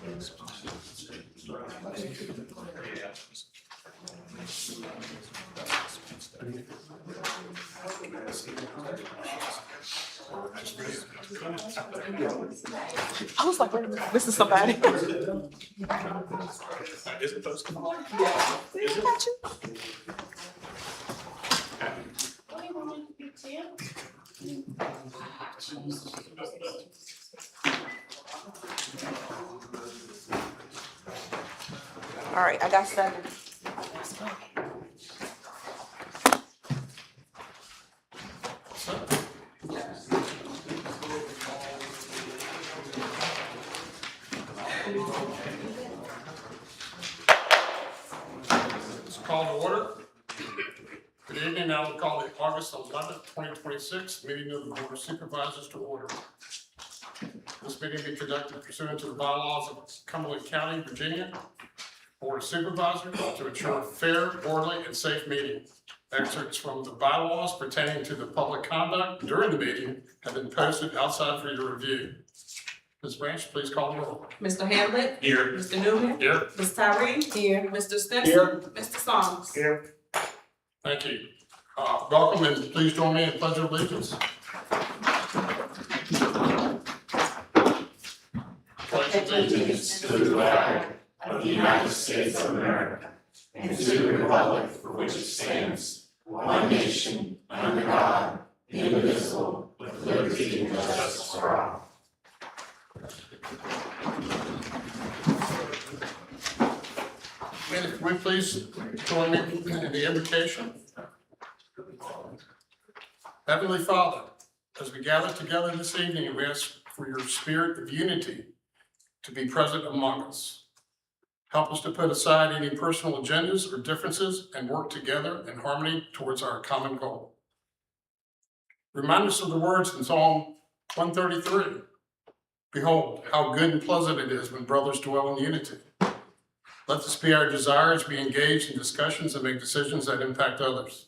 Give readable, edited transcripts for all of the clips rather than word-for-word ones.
I was like, wait a minute, this is somebody. Is it those? Yeah. See, I got you. All right, I got 7. It's called to order. Good evening. Now we'll call the August 11th, 2026 meeting of the Board of Supervisors to order. This meeting be conducted pursuant to the bylaws of Cumberland County, Virginia. Board of Supervisors to ensure a fair, orderly, and safe meeting. Excerpts from the bylaws pertaining to the public conduct during the meeting have been posted outside for your review. Ms. Branch, please call the roll. Mr. Hamlet. Here. Mr. Newman. Here. Ms. Tyree. Here. Mr. Spencer. Here. Mr. Songs. Here. Thank you. Welcome, and please join me in pledge of allegiance. Pledge allegiance to the flag of the United States of America and to the republic for which it stands, one nation, under God, indivisible, with liberty and justice for all. And if we please join me in the invocation. Heavenly Father, as we gather together this evening, we ask for your spirit of unity to be present among us. Help us to put aside any personal agendas or differences and work together in harmony towards our common goal. Remind us of the words in Psalm 133. Behold, how good and pleasant it is when brothers dwell in unity. Let this be our desire as we engage in discussions and make decisions that impact others.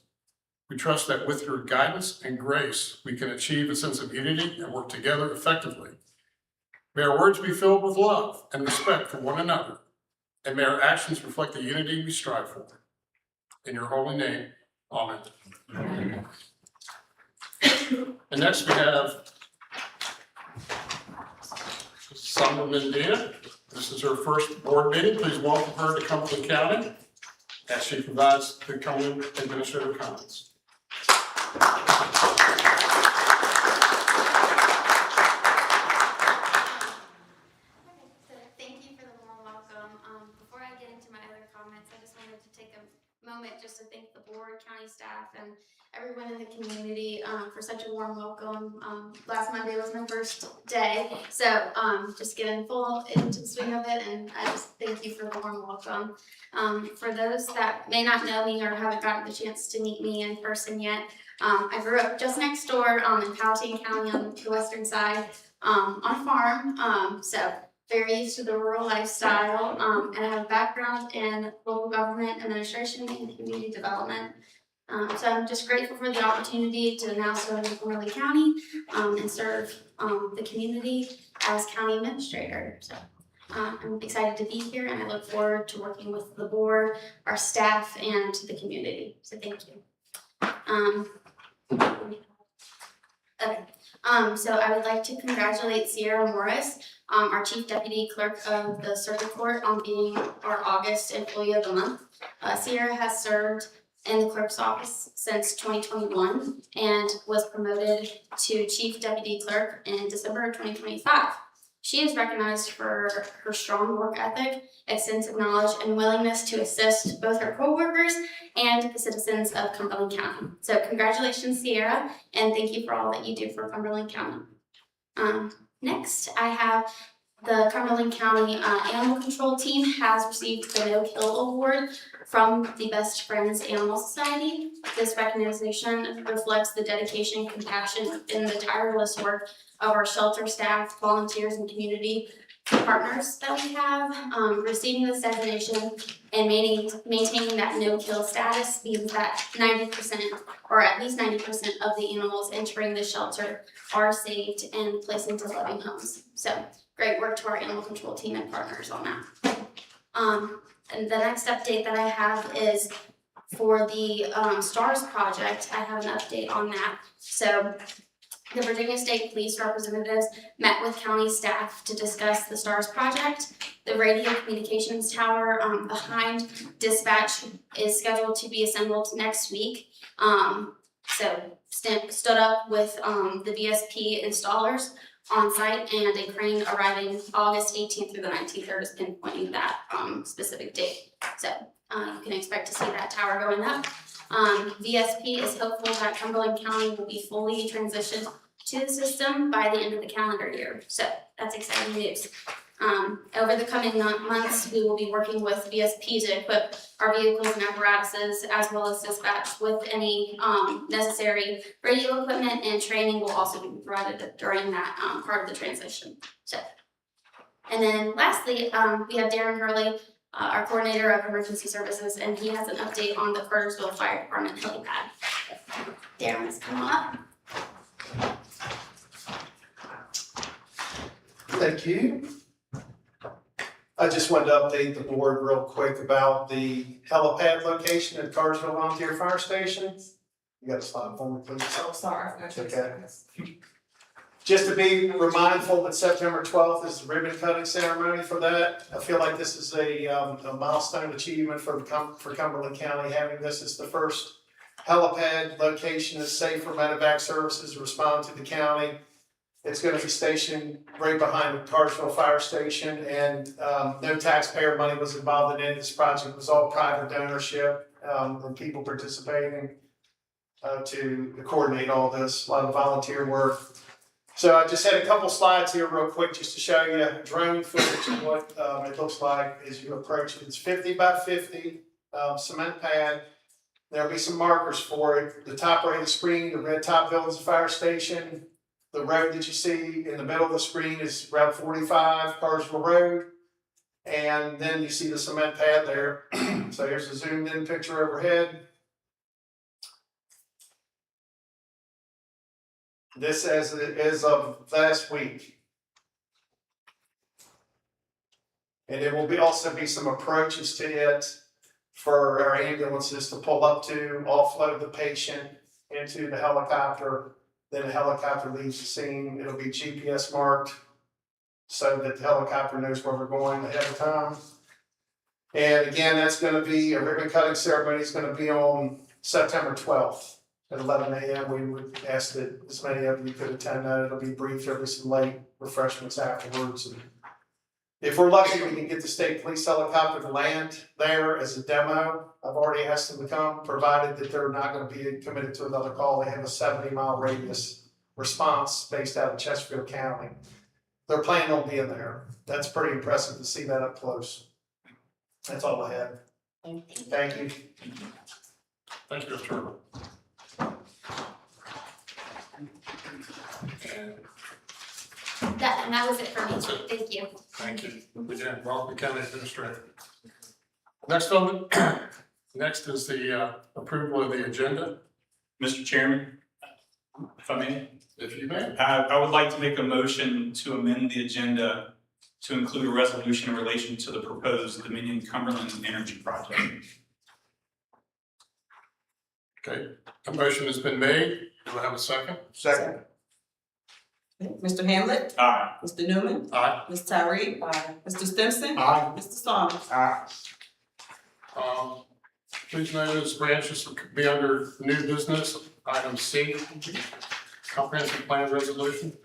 We trust that with your guidance and grace, we can achieve a sense of unity and work together effectively. May our words be filled with love and respect for one another, and may our actions reflect the unity we strive for. In your holy name, amen. Amen. And next we have Summer Mendina. This is her first board meeting. Please welcome her to Cumberland County as she provides the Cumberland administrative comments. Thank you for the warm welcome. Before I get into my other comments, I just wanted to take a moment just to thank the board, county staff, and everyone in the community for such a warm welcome. Last Monday was my first day, so just getting full into the swing of it, and I just thank you for the warm welcome. For those that may not know me or haven't gotten the chance to meet me in person yet, I grew up just next door in Powhatan County on the western side on a farm, so very used to the rural lifestyle, and I have a background in local government administration and community development. So I'm just grateful for the opportunity to now serve in Cumberland County and serve the community as county administrator. So I'm excited to be here, and I look forward to working with the board, our staff, and the community. So thank you. Okay. So I would like to congratulate Sierra Morris, our Chief Deputy Clerk of the Circuit Court, on being our August Employee of the Month. Sierra has served in the clerk's office since 2021 and was promoted to Chief Deputy Clerk in December 2025. She is recognized for her strong work ethic, extensive knowledge, and willingness to assist both her co-workers and the citizens of Cumberland County. So congratulations, Sierra, and thank you for all that you do for Cumberland County. Next, I have the Cumberland County Animal Control Team has received the No Kill Award from the Best Friends Animal Society. This recognition reflects the dedication, compassion, and the tireless work of our shelter staff, volunteers, and community partners that we have. Receiving this designation and maintaining that no-kill status means that 90% or at least 90% of the animals entering the shelter are saved and placed into loving homes. So great work to our animal control team and partners on that. And the next update that I have is for the STARS project. I have an update on that. So the Virginia State Police representatives met with county staff to discuss the STARS project. The radio communications tower behind dispatch is scheduled to be assembled next week. So stood up with the VSP installers on site, and a crane arriving August 18th through the 19th. They're just pinpointing that specific date. So you can expect to see that tower going up. VSP is hopeful that Cumberland County will be fully transitioned to the system by the end of the calendar year. So that's exciting news. Over the coming months, we will be working with VSP to equip our vehicles and apparatuses, as well as dispatch with any necessary radio equipment, and training will also be provided during that part of the transition. So, and then lastly, we have Darren Hurley, our coordinator of emergency services, and he has an update on the Cartersville Fire Department helipad. Darren's come up. Thank you. I just wanted to update the board real quick about the helipad location at Cartersville Volunteer Fire Station. You got a slide for me, please? Oh, sorry. Okay. Just to be mindful that September 12th is the ribbon cutting ceremony for that. I feel like this is a milestone achievement for Cumberland County, having this as the first helipad location that's safe for medevac services to respond to the county. It's going to be stationed right behind the Cartersville Fire Station, and no taxpayer money was involved in it. This project. It was all private donorship and people participating to coordinate all this, a lot of volunteer work. So I just had a couple slides here real quick just to show you drone footage of what it looks like as you approach it. It's 50 by 50 cement pad. There'll be some markers for it. The top right of the screen, the red top building's the fire station. The road that you see in the middle of the screen is Route 45, Cartersville Road. And then you see the cement pad there. So here's a zoomed in picture overhead. This as of last week. And there will also be some approaches to it for our ambulances to pull up to, offload the patient into the helicopter. Then the helicopter leaves the scene. It'll be GPS marked so that the helicopter knows where we're going ahead of time. And again, that's going to be a ribbon cutting ceremony. Is going to be on September 12th at 11 a.m. We would ask that as many of you could attend that. It'll be brief. There'll be some light refreshments afterwards. And if we're lucky, we can get the state police helicopter to land there as a demo. I've already asked them to come, provided that they're not going to be committed to another call. They have a 70-mile radius response based out of Chesterfield County. They're planning on being there. That's pretty impressive to see that up close. That's all I had. Thank you. Thank you, Mr. Turtle. That was it for me. That's it. Thank you. Thank you. Again, welcome County Administrator. Next is the approval of the agenda, Mr. Chairman, if I may, if you may. I would like to make a motion to amend the agenda to include a resolution in relation to the proposed Dominion Cumberland Energy Project. Okay, a motion has been made. Do I have a second? Second. Mr. Hamlet, Aye. Mr. Newman, Aye. Ms. Tyree, Mr. Stimpson, Aye. Mr. Saunders. Please notice branches will be under new business, item C, comprehensive plan resolution.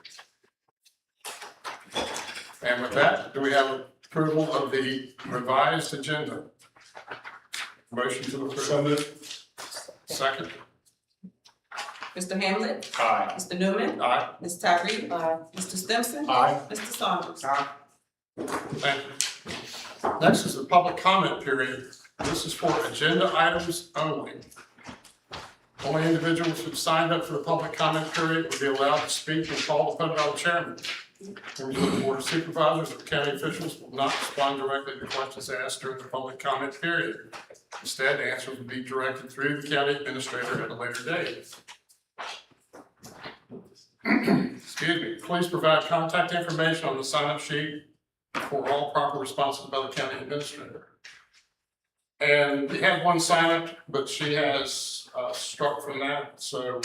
And with that, do we have approval of the revised agenda? Motion to approve. So moved. Second. Mr. Hamlet, Aye. Mr. Newman, Aye. Ms. Tyree, Mr. Stimpson, Aye. Mr. Saunders. Thank you. Next is the public comment period. This is for agenda items only. Only individuals who've signed up for the public comment period will be allowed to speak and call upon by the chairman. Members of the Board of Supervisors or county officials will not respond directly to questions asked during the public comment period. Instead, answers will be directed through the county administrator at a later date. excuse me, please provide contact information on the sign-up sheet for all proper responses by the county administrator. And we had one sign-up, but she has struck from that, so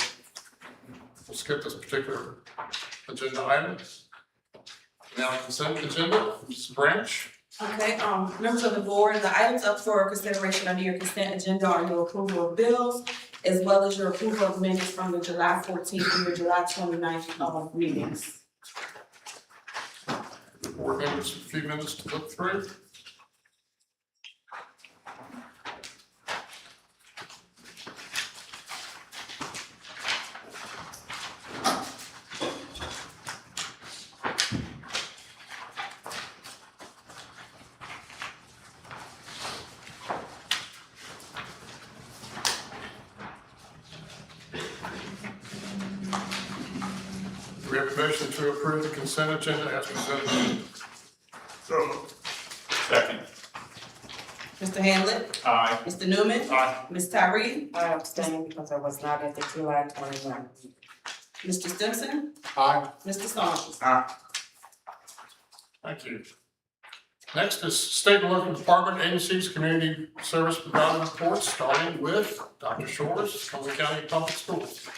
we'll skip this particular agenda item. Now consent agenda, Ms. Branch. Okay, members of the board, the items up for consideration under your consent agenda are your approval of bills, as well as your approval of minutes from the July 14th through the July 29th meetings. The board members, a few minutes to look through. Do we have a motion to approve the consent agenda as presented? Second. Mr. Hamlet, Aye. Mr. Newman, Aye. Ms. Tyree, I abstain because I was not at the July 21. Mr. Stimpson, Aye. Mr. Saunders. Thank you. Next is state and local department agencies, community service provider reports, starting with Dr. Shores, Cumberland County Public Schools.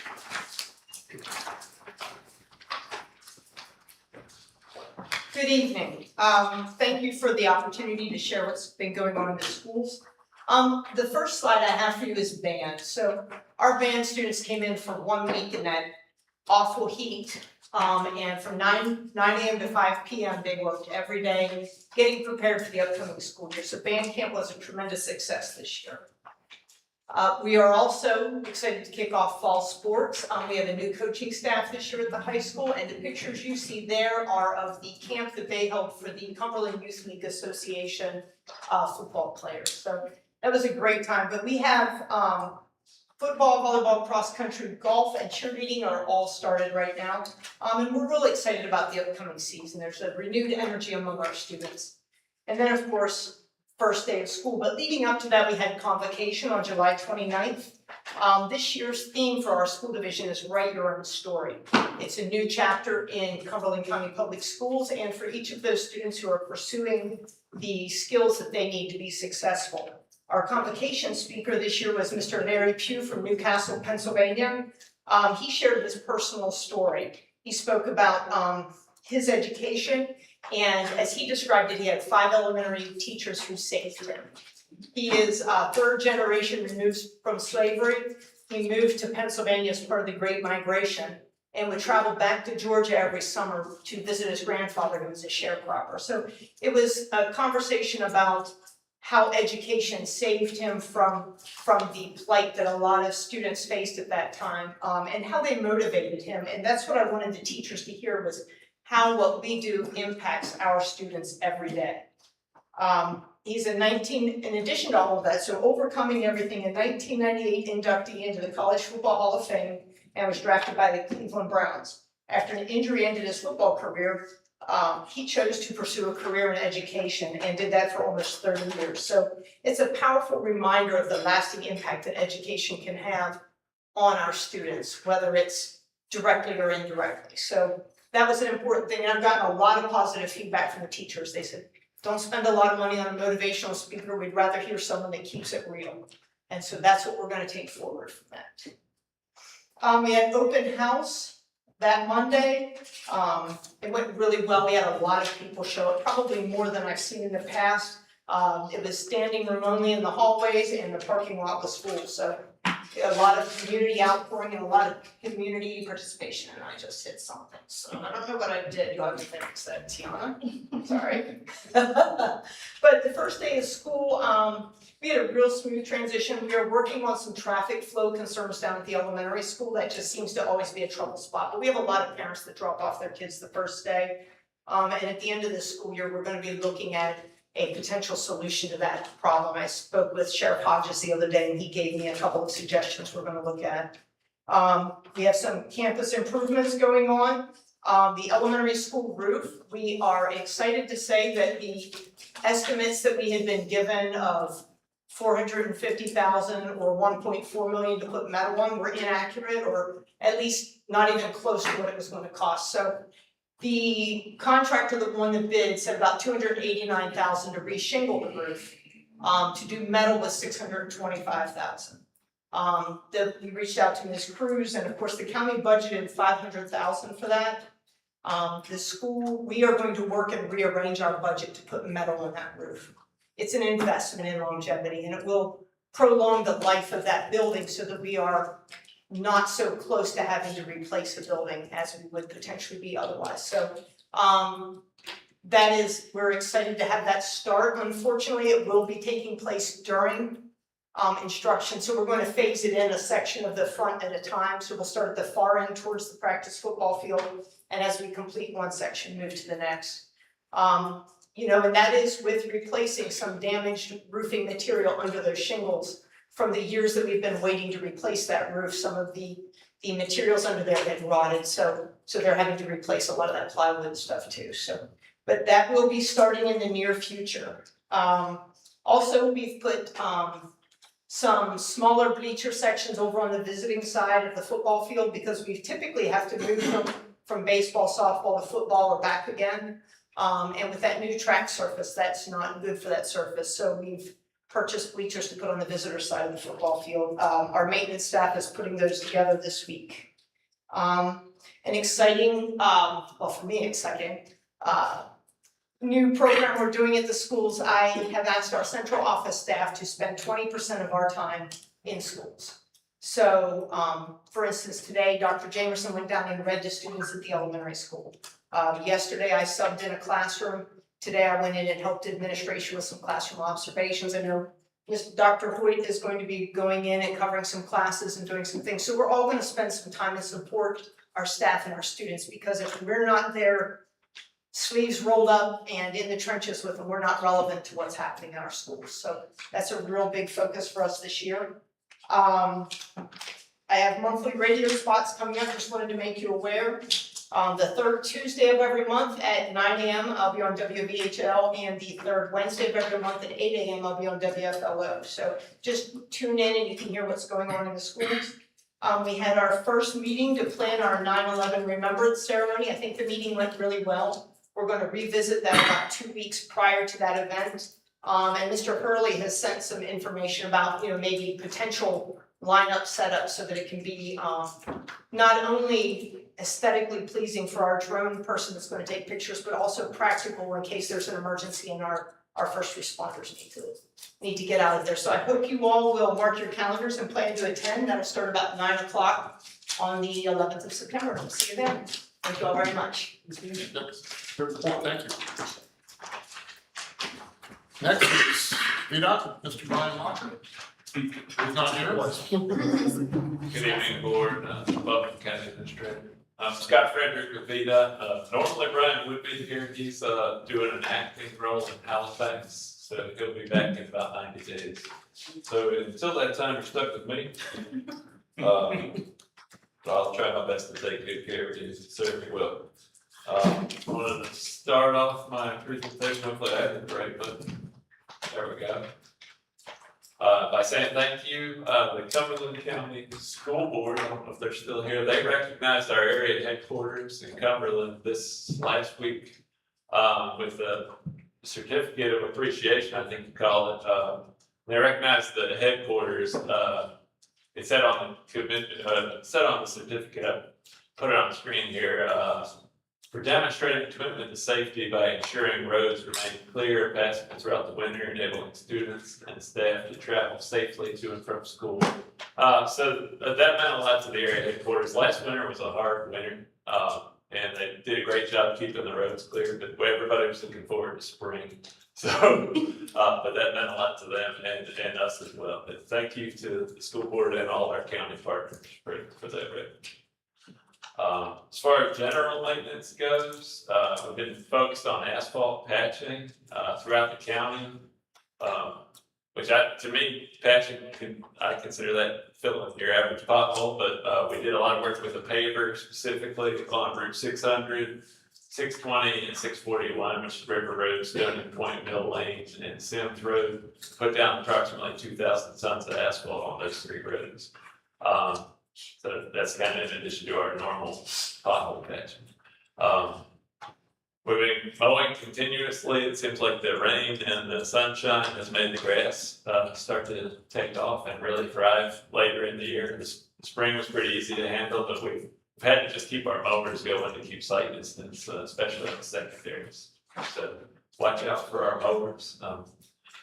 Good evening. Thank you for the opportunity to share what's been going on in the schools. The first slide I have for you is band. So our band students came in for 1 week in that awful heat. And from 9 a.m. to 5 p.m. they worked every day getting prepared for the upcoming school year. So band camp was a tremendous success this year. We are also excited to kick off fall sports. We have a new coaching staff this year at the high school, and the pictures you see there are of the camp that they held for the Cumberland Youth League Association football players. So that was a great time, but we have football, volleyball, cross country, golf, and cheerleading are all started right now. And we're really excited about the upcoming season. There's a renewed energy among our students. And then of course, first day of school, but leading up to that, we had convocation on July 29th. This year's theme for our school division is Write Your Own Story. It's a new chapter in Cumberland County Public Schools, and for each of those students who are pursuing the skills that they need to be successful. Our convocation speaker this year was Mr. Larry Pugh from Newcastle, Pennsylvania. He shared his personal story. He spoke about his education, and as he described it, he had 5 elementary teachers who saved him. He is third generation removed from slavery. He moved to Pennsylvania as part of the Great Migration and would travel back to Georgia every summer to visit his grandfather, who was a sharecropper. So it was a conversation about how education saved him from the plight that a lot of students faced at that time, and how they motivated him. And that's what I wanted the teachers to hear, was how what we do impacts our students every day. He's in addition to all of that, so overcoming everything, in 1998 inductee into the College Football Hall of Fame and was drafted by the Cleveland Browns. After an injury ended his football career, he chose to pursue a career in education and did that for almost 30 years. So it's a powerful reminder of the lasting impact that education can have on our students, whether it's directly or indirectly. So that was an important thing, and I've gotten a lot of positive feedback from the teachers. They said, don't spend a lot of money on a motivational speaker, we'd rather hear someone that keeps it real. And so that's what we're gonna take forward from that. We had open house that Monday. It went really well. We had a lot of people show up, probably more than I've seen in the past. It was standing room only in the hallways, and the parking lot was full. So a lot of community outpouring and a lot of community participation, and I just hit something. So I don't know what I did. You'll have to fix that, Tiana. Sorry. But the first day of school, we had a real smooth transition. We are working on some traffic flow concerns down at the elementary school. That just seems to always be a trouble spot. But we have a lot of parents that drop off their kids the first day. And at the end of the school year, we're going to be looking at a potential solution to that problem. I spoke with Sheriff Hodges the other day, and he gave me a couple of suggestions we're going to look at. We have some campus improvements going on. The elementary school roof, we are excited to say that the estimates that we had been given of $450,000 or $1.4 million to put metal on were inaccurate, or at least not even close to what it was gonna cost. So the contractor that won the bid said about $289,000 to re-shingle the roof. To do metal was $625,000. We reached out to Ms. Cruz, and of course, the county budgeted $500,000 for that. The school, we are going to work and rearrange our budget to put metal on that roof. It's an investment in longevity, and it will prolong the life of that building so that we are not so close to having to replace the building as we would potentially be otherwise. So, we're excited to have that start. Unfortunately, it will be taking place during instruction, so we're going to phase it in a section of the front at a time. So we'll start at the far end towards the practice football field, and as we complete one section, move to the next. And that is with replacing some damaged roofing material under those shingles from the years that we've been waiting to replace that roof. Some of the materials under there have been rotted, so they're having to replace a lot of that plywood and stuff too. But that will be starting in the near future. Also, we've put some smaller bleacher sections over on the visiting side of the football field, because we typically have to move from baseball, softball to football or back again. And with that new track surface, that's not good for that surface. So we've purchased bleachers to put on the visitor side of the football field. Our maintenance staff is putting those together this week. An exciting, for me exciting, new program we're doing at the schools. I have asked our central office staff to spend 20% of our time in schools. So, for instance, today, Dr. Jamerson went down and read to students at the elementary school. Yesterday, I subbed in a classroom. Today, I went in and helped administration with some classroom observations. I know Dr. Hoyt is going to be going in and covering some classes and doing some things. So we're all going to spend some time and support our staff and our students, because if we're not there, sleeves rolled up and in the trenches with them, we're not relevant to what's happening in our schools. So that's a real big focus for us this year. I have monthly radio spots coming up, just wanted to make you aware. The third Tuesday of every month at 9 a.m. I'll be on WVHL, and the third Wednesday of every month at 8 a.m. I'll be on WFLO. So just tune in and you can hear what's going on in the schools. We had our first meeting to plan our 9/11 Remembrance Ceremony. I think the meeting went really well. We're going to revisit that about 2 weeks prior to that event. And Mr. Hurley has sent some information about, maybe potential lineup setup so that it can be not only aesthetically pleasing for our drone person that's going to take pictures, but also practical in case there's an emergency and our first responders need to get out of there. So I hope you all will mark your calendars and plan to attend. That'll start about 9 o'clock on the 11th of September. We'll see you then. Thank you all very much. Good report, thank you. Next is Mr. Brian Locker. He's not here. Good evening, board, Republican County Administrator. I'm Scott Frederick with VDOT. Normally Brian would be here. He's doing an acting role in Halifax, so he'll be back in about 90 days. So until that time, you're stuck with me. So I'll try my best to take good care of you, certainly will. I wanted to start off my presentation, hopefully I have the right button. There we go. By saying thank you, the Cumberland County School Board, I don't know if they're still here, they recognized our area headquarters in Cumberland this last week with a certificate of appreciation, I think you call it. They recognized the headquarters. It said on the certificate, I put it on the screen here, for demonstrating commitment to safety by ensuring roads remain clear, passable throughout the winter, enabling students and staff to travel safely to and from school. So that meant a lot to the area headquarters. Last winter was a hard winter, and they did a great job keeping the roads clear, but everybody was looking forward to spring. So, but that meant a lot to them and us as well. But thank you to the school board and all our county partners for that recognition. As far as general maintenance goes, we've been focused on asphalt patching throughout the county, which to me, patching, I consider that filling your average pothole, but we did a lot of work with a paver specifically on Route 600, 620 and 641, which is River Road, Stony Point, Mill Lane, and Sims Road, put down approximately 2,000 tons of asphalt on those three roads. So that's kind of in addition to our normal pothole patching. We've been mowing continuously. It seems like the rain and the sunshine has made the grass start to take off and really thrive later in the year. The spring was pretty easy to handle, but we've had to just keep our mowers going to keep sight distance, especially on the secondaries. So watch out for our mowers.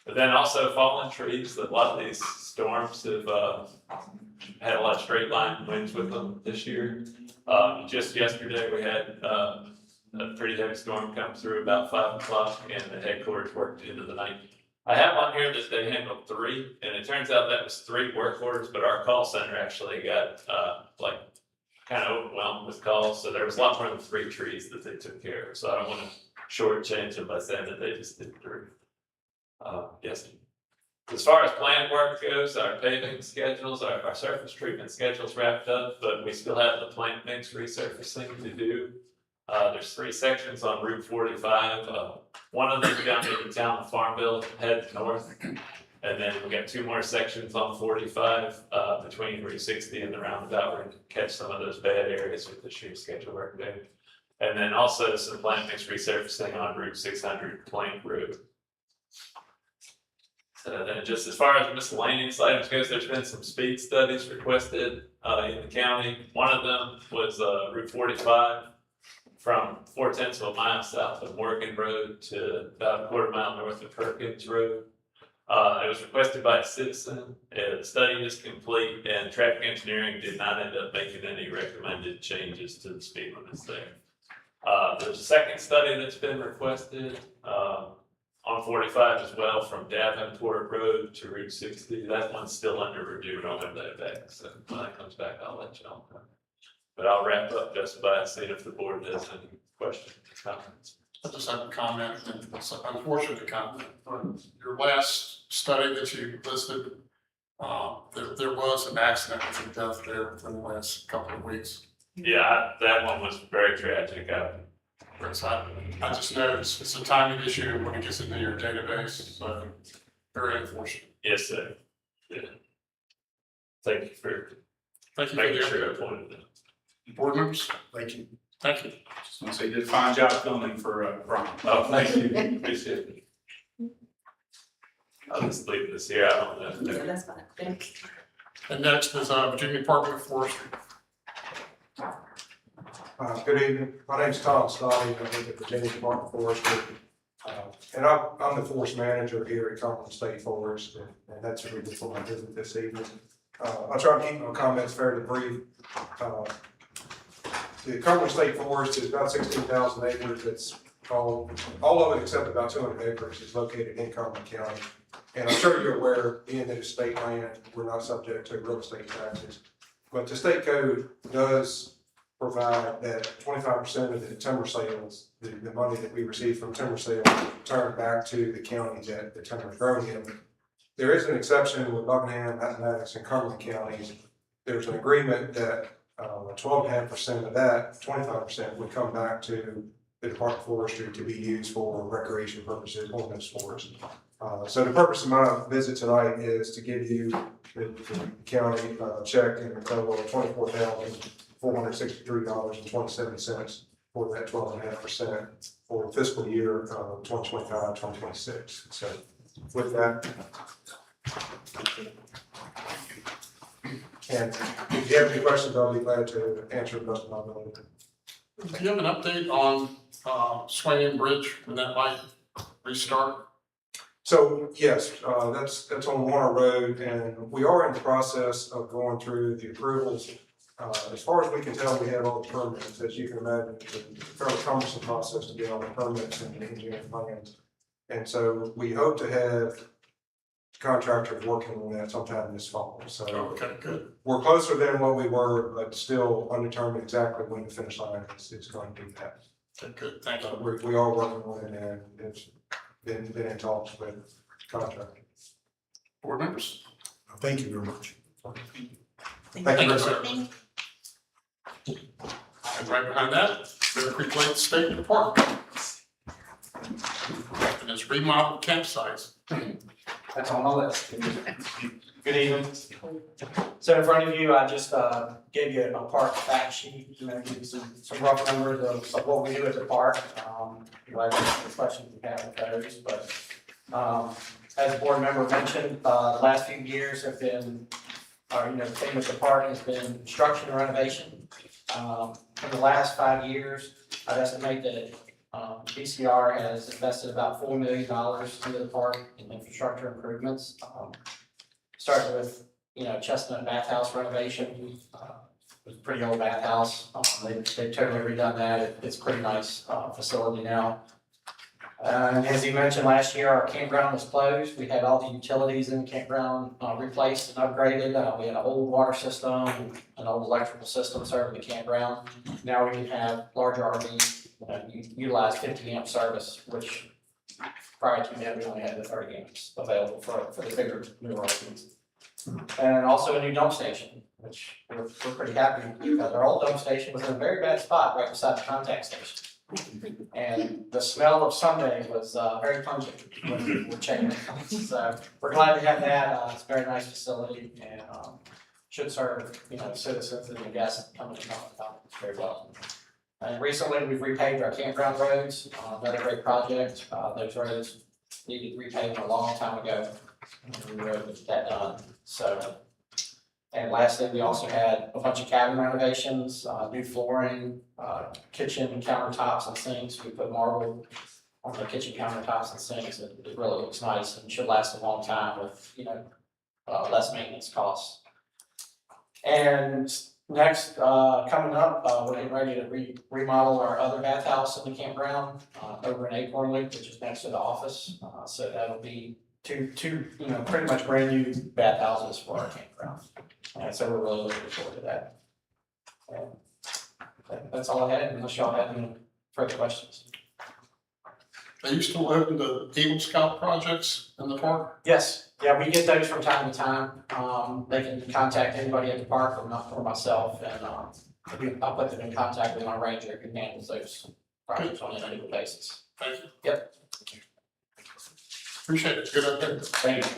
But then also fallen trees. A lot of these storms have had a lot of straight line winds with them this year. Just yesterday we had a pretty heavy storm come through about 5 o'clock, and the headquarters worked into the night. I have on here that they handled 3, and it turns out that was 3 work orders, but our call center actually got like kind of overwhelmed with calls, so there was a lot more than 3 trees that they took care of. So I don't want to shortchange them by saying that they just did 3. Yes. As far as planned work goes, our paving schedules, our surface treatment schedules wrapped up, but we still have the plant mix resurfacing to do. There's 3 sections on Route 45. One of them down near the town of Farmville heads north. And then we got 2 more sections on 45 between Route 60 and the roundabout where we can catch some of those bad areas with the sheet schedule work there. And then also some plant mix resurfacing on Route 600 Plank Road. So then just as far as miscellaneous items goes, there's been some speed studies requested in the county. One of them was Route 45 from 4/10 of a mile south of Morgan Road to about a quarter mile north of Perkins Road. It was requested by a citizen. The study is complete, and traffic engineering did not end up making any recommended changes to the speed limits there. There's a second study that's been requested on 45 as well, from Davenport Road to Route 60. That one's still under review, and I'll have that back. So when that comes back, I'll let you know. But I'll wrap up just by seeing if the board has any questions or comments. I just have a comment, and it's an unfortunate comment. Your last study that you listed, there was an accident with a death there within the last couple of weeks. Yeah, that one was very tragic. I just know it's a timing issue when it gets into your database, so very unfortunate. Yes, sir. Yeah. Thank you for Thank you making for sure I the pointed it out. board members. Thank you. Thank you. Just want to say you did a fine job filming for Brian. Oh, thank you. Appreciate it. I'll just leave this here. I don't know. So that's fine, thanks. And next is Virginia Department of Forestry. Good evening. My name's Tom Scotty. I'm with the Virginia Department of Forestry. And I'm the forest manager here at Cumberland State Forest, and that's the reason for my visit this evening. I'll try to keep my comments fairly brief. The Cumberland State Forest is about 16,000 acres. It's all of it except about 200 acres is located in Cumberland County. And I'm sure you're aware, being that it's state land, we're not subject to real estate taxes. But the state code does provide that 25% of the timber sales, the money that we receive from timber sales, return back to the county that the timber is grown in. There is an exception with Buckingham, Appomattox, and Cumberland counties. There's an agreement that 12.5% of that, 25% would come back to the Department of Forestry to be used for recreation purposes on those forests. So the purpose of my visit tonight is to give you the county check in a total of $24,463.27 for that 12.5% for fiscal year 2025, 2026. So with that, and if you have any questions, I'll be glad to answer the best of my ability. Do you have an update on Swinging Bridge when that might restart? So yes, that's on Warner Road, and we are in the process of going through the approvals. As far as we can tell, we have all the permits. As you can imagine, it's a fairly cumbersome process to get all the permits and the engineering plans. And so we hope to have contractors working on that sometime this fall. So Okay, good. we're closer than what we were, but still undetermined exactly when the finish line is going to be that. Okay, good. Thank you. We are working on it, and it's been in talks with contractors. Board members? Thank you very much. Thank Thank you you. very much. And right behind that, Bear Creek Lake State Park. And its remodeled campsites. That's on my list. Good evening. So in front of you, I just gave you a park fact sheet, give you some rough numbers of what we do at the park. Glad to answer the questions you have with those, but as the board member mentioned, the last few years have been, the theme of the park has been construction and renovation. For the last 5 years, I'd estimate that BCR has invested about $4 million into the park in infrastructure improvements. Starting with, Chestnut bathhouse renovation, it was a pretty old bathhouse. They've totally redone that. It's a pretty nice facility now. And as you mentioned, last year our campground was closed. We had all the utilities in the campground replaced and upgraded. We had an old water system, an old electrical system serving the campground. Now we can have larger RVs utilize 50 amp service, which prior to that we only had the 30 amps available for the bigger newer RVs. And also a new dump station, which we're pretty happy because our old dump station was in a very bad spot right beside the contact station. And the smell of Sunday was very pungent when we were checking it. So we're glad to have that. It's a very nice facility and should serve citizens and the guests coming to very well. And recently we've repaved our campground roads. Another great project. Those roads needed repaving a long time ago. And we were able to get that done. So. And lastly, we also had a bunch of cabin renovations, new flooring, kitchen countertops and sinks. We put marble on the kitchen countertops and sinks. It really looks nice and should last a long time with, less maintenance costs. And next, coming up, we're getting ready to remodel our other bathhouse in the campground over in Acorn Loop, which is next to the office. So that'll be two pretty much brand new bathhouses for our campground. And so we're really looking forward to that. And that's all I had, unless y'all have any further questions. Are you still open to Eagle Scout projects in the park? Yes, yeah, we get those from time to time. They can contact anybody at the park or myself, and I'll put them in contact with my ranger who handles those projects on an annual basis. Thank you. Yep. Appreciate it. Good update. Thank you.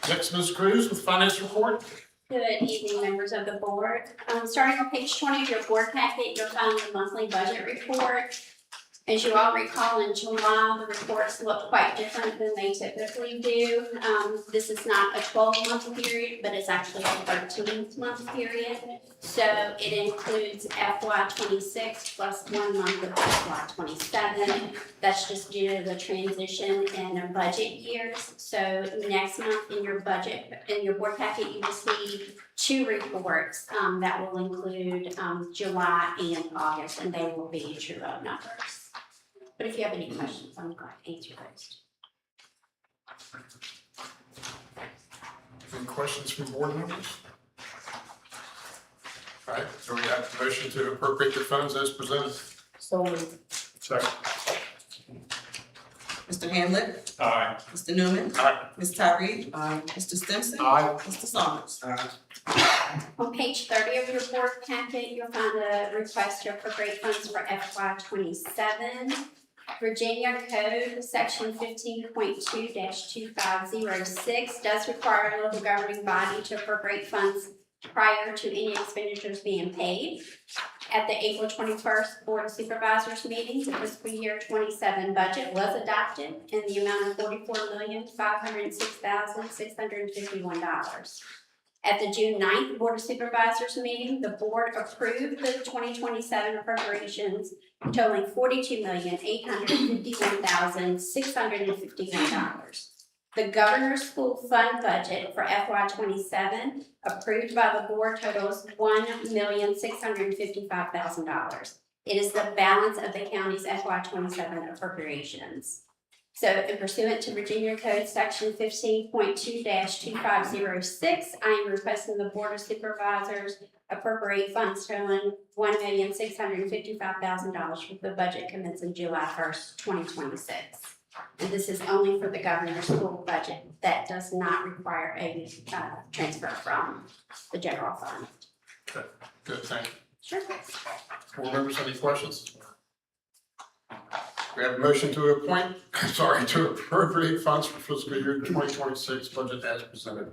Next, Ms. Cruz with finance report. Good evening, members of the board. Starting on page 20 of your board packet, you'll find the monthly budget report. As you all recall, in July, the reports look quite different than they typically do. This is not a 12-month period, but it's actually a 13-month period. So it includes FY26 plus 1 month of FY27. That's just due to the transition in our budget years. So next month in your budget, in your board packet, you will see 2 reports that will include July and August, and they will be true-up numbers. But if you have any questions, I'm going to answer those. Any questions from board members? All right, so we have a motion to appropriate the funds as presented. So moved. Second. Mr. Hamlet, Aye. Mr. Newman, Aye. Ms. Tyree, Mr. Stimpson, Aye. Mr. Saunders. On page 30 of your board packet, you'll find a request to appropriate funds for FY27. Virginia Code, section 15.2-2506 does require a local governing body to appropriate funds prior to any expenditures being paid. At the April 21st Board of Supervisors meeting, the fiscal year 27 budget was adopted in the amount of $44,506,651. At the June 9th Board of Supervisors meeting, the board approved the 2027 appropriations totaling $42,851,651. The Governor's School Fund budget for FY27 approved by the board totals $1,655,000. It is the balance of the county's FY27 appropriations. So pursuant to Virginia Code Section 15.2-2506, I am requesting the Board of Supervisors appropriate funds totaling $1,655,000 for the budget commencing July 1st, 2026. And this is only for the governor's school budget. That does not require a transfer from the general fund. Okay, good, thank you. Sure. Board members, any questions? We have a motion to appoint, to appropriate funds for fiscal year 2026 budget as presented.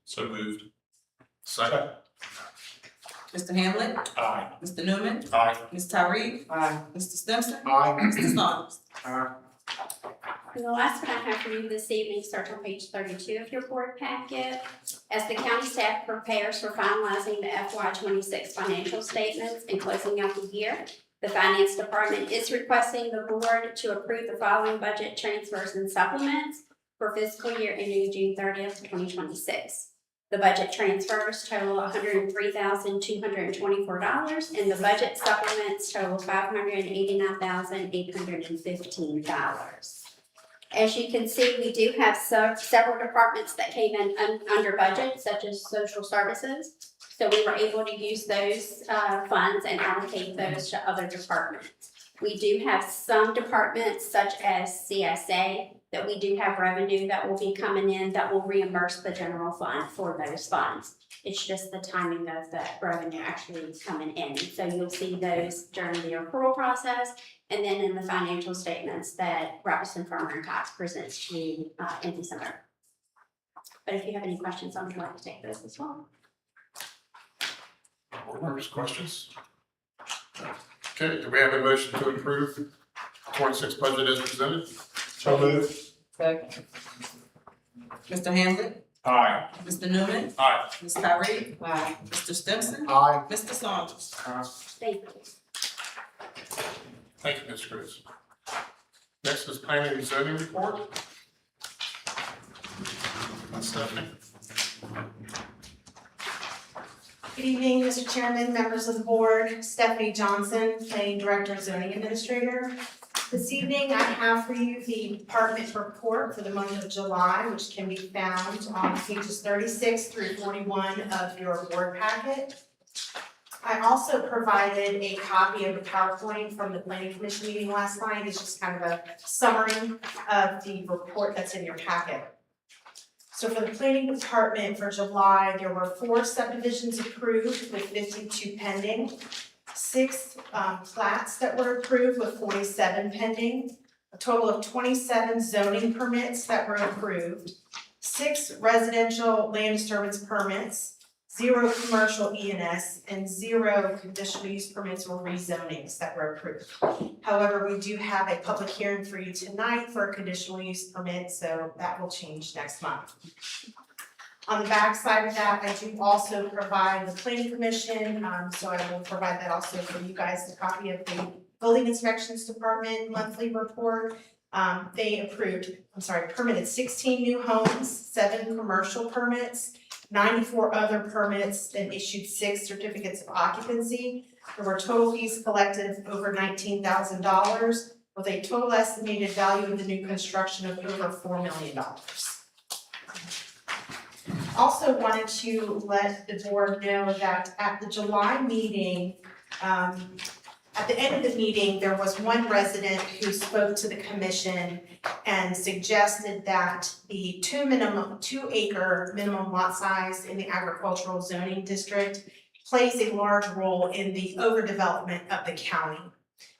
So moved. Second. Mr. Hamlet? Aye. Mr. Newman? Aye. Ms. Tyree? Aye. Mr. Stimpson? Aye. Mr. Saunders? And the last one I have for you this evening starts on page 32 of your board packet. As the county staff prepares for finalizing the FY 26 financial statements and closing out the year, the finance department is requesting the board to approve the following budget transfers and supplements for fiscal year ending June 30th, 2026. The budget transfers total $103,224, and the budget supplements total $589,815. As you can see, we do have several departments that came in under budget, such as social services. So we were able to use those funds and allocate those to other departments. We do have some departments, such as CSA, that we do have revenue that will be coming in that will reimburse the general fund for those funds. It's just the timing of the revenue actually coming in. So you'll see those during the accrual process and then in the financial statements that Robinson Farmer and Cox presents to you in December. But if you have any questions, I'm glad to take those as well. Board members, questions? Okay, do we have a motion to approve 26 budget as presented? So moved. Second. Mr. Hamlet? Aye. Mr. Newman? Aye. Ms. Tyree? Aye. Mr. Stimpson? Aye. Mr. Saunders? Thank you. Thank you, Ms. Cruz. Next is planning and zoning report. Stephanie. Good evening, Mr. Chairman, members of the board, Stephanie Johnson, Planning Director and Zoning Administrator. This evening, I have for you the department report for the month of July, which can be found on pages 36 through 41 of your board packet. I also provided a copy of the PowerPoint from the Planning Commission meeting last night. It's just kind of a summary of the report that's in your packet. So for the planning department for July, there were 4 subdivisions approved with 52 pending, 6 plats that were approved with 47 pending, a total of 27 zoning permits that were approved, 6 residential land disturbance permits, 0 commercial E&S, and 0 conditional use permits or rezonings that were approved. However, we do have a public hearing for you tonight for a conditional use permit, so that will change next month. On the back side of that, I do also provide the planning commission, so I will provide that also for you guys, a copy of the building inspections department monthly report. They permitted 16 new homes, 7 commercial permits, 94 other permits, and issued 6 certificates of occupancy. There were total fees collected of over $19,000 with a total estimated value of the new construction of over $4 million. Also wanted to let the board know that at the July meeting, at the end of the meeting, there was one resident who spoke to the commission and suggested that the 2-acre minimum lot size in the agricultural zoning district plays a large role in the overdevelopment of the county.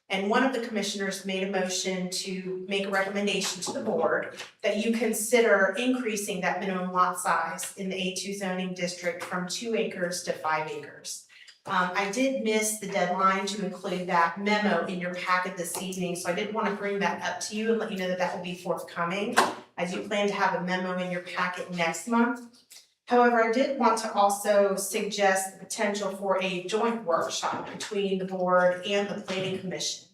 And one of the commissioners made a motion to make a recommendation to the board that you consider increasing that minimum lot size in the A2 zoning district from 2 acres to 5 acres. I did miss the deadline to include that memo in your packet this evening, so I did want to bring that up to you and let you know that that will be forthcoming. I do plan to have a memo in your packet next month. However, I did want to also suggest the potential for a joint workshop between the board and the planning commission.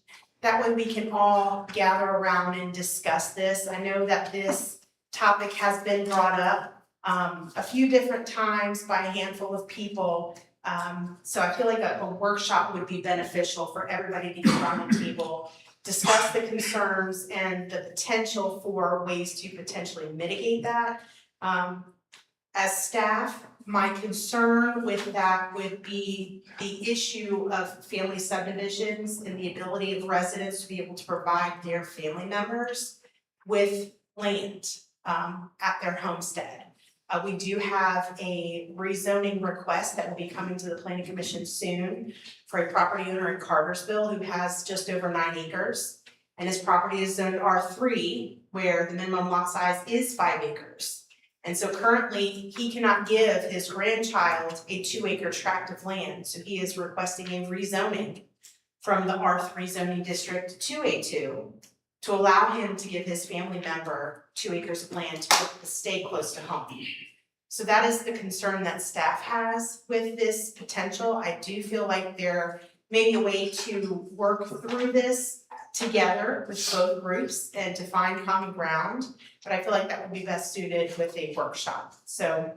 That way we can all gather around and discuss this. I know that this topic has been brought up a few different times by a handful of people. So I feel like a workshop would be beneficial for everybody to get around the table, discuss the concerns and the potential for ways to potentially mitigate that. As staff, my concern with that would be the issue of family subdivisions and the ability of residents to be able to provide their family members with land at their homestead. We do have a rezoning request that will be coming to the planning commission soon for a property owner in Cartersville who has just over 9 acres. And his property is zoned R3, where the minimum lot size is 5 acres. And so currently, he cannot give his grandchild a 2-acre tract of land, so he is requesting a rezoning from the R3 zoning district to A2 to allow him to give his family member 2 acres of land to stay close to home. So that is the concern that staff has with this potential. I do feel like there may be a way to work through this together with both groups and to find common ground, but I feel like that would be best suited with a workshop. So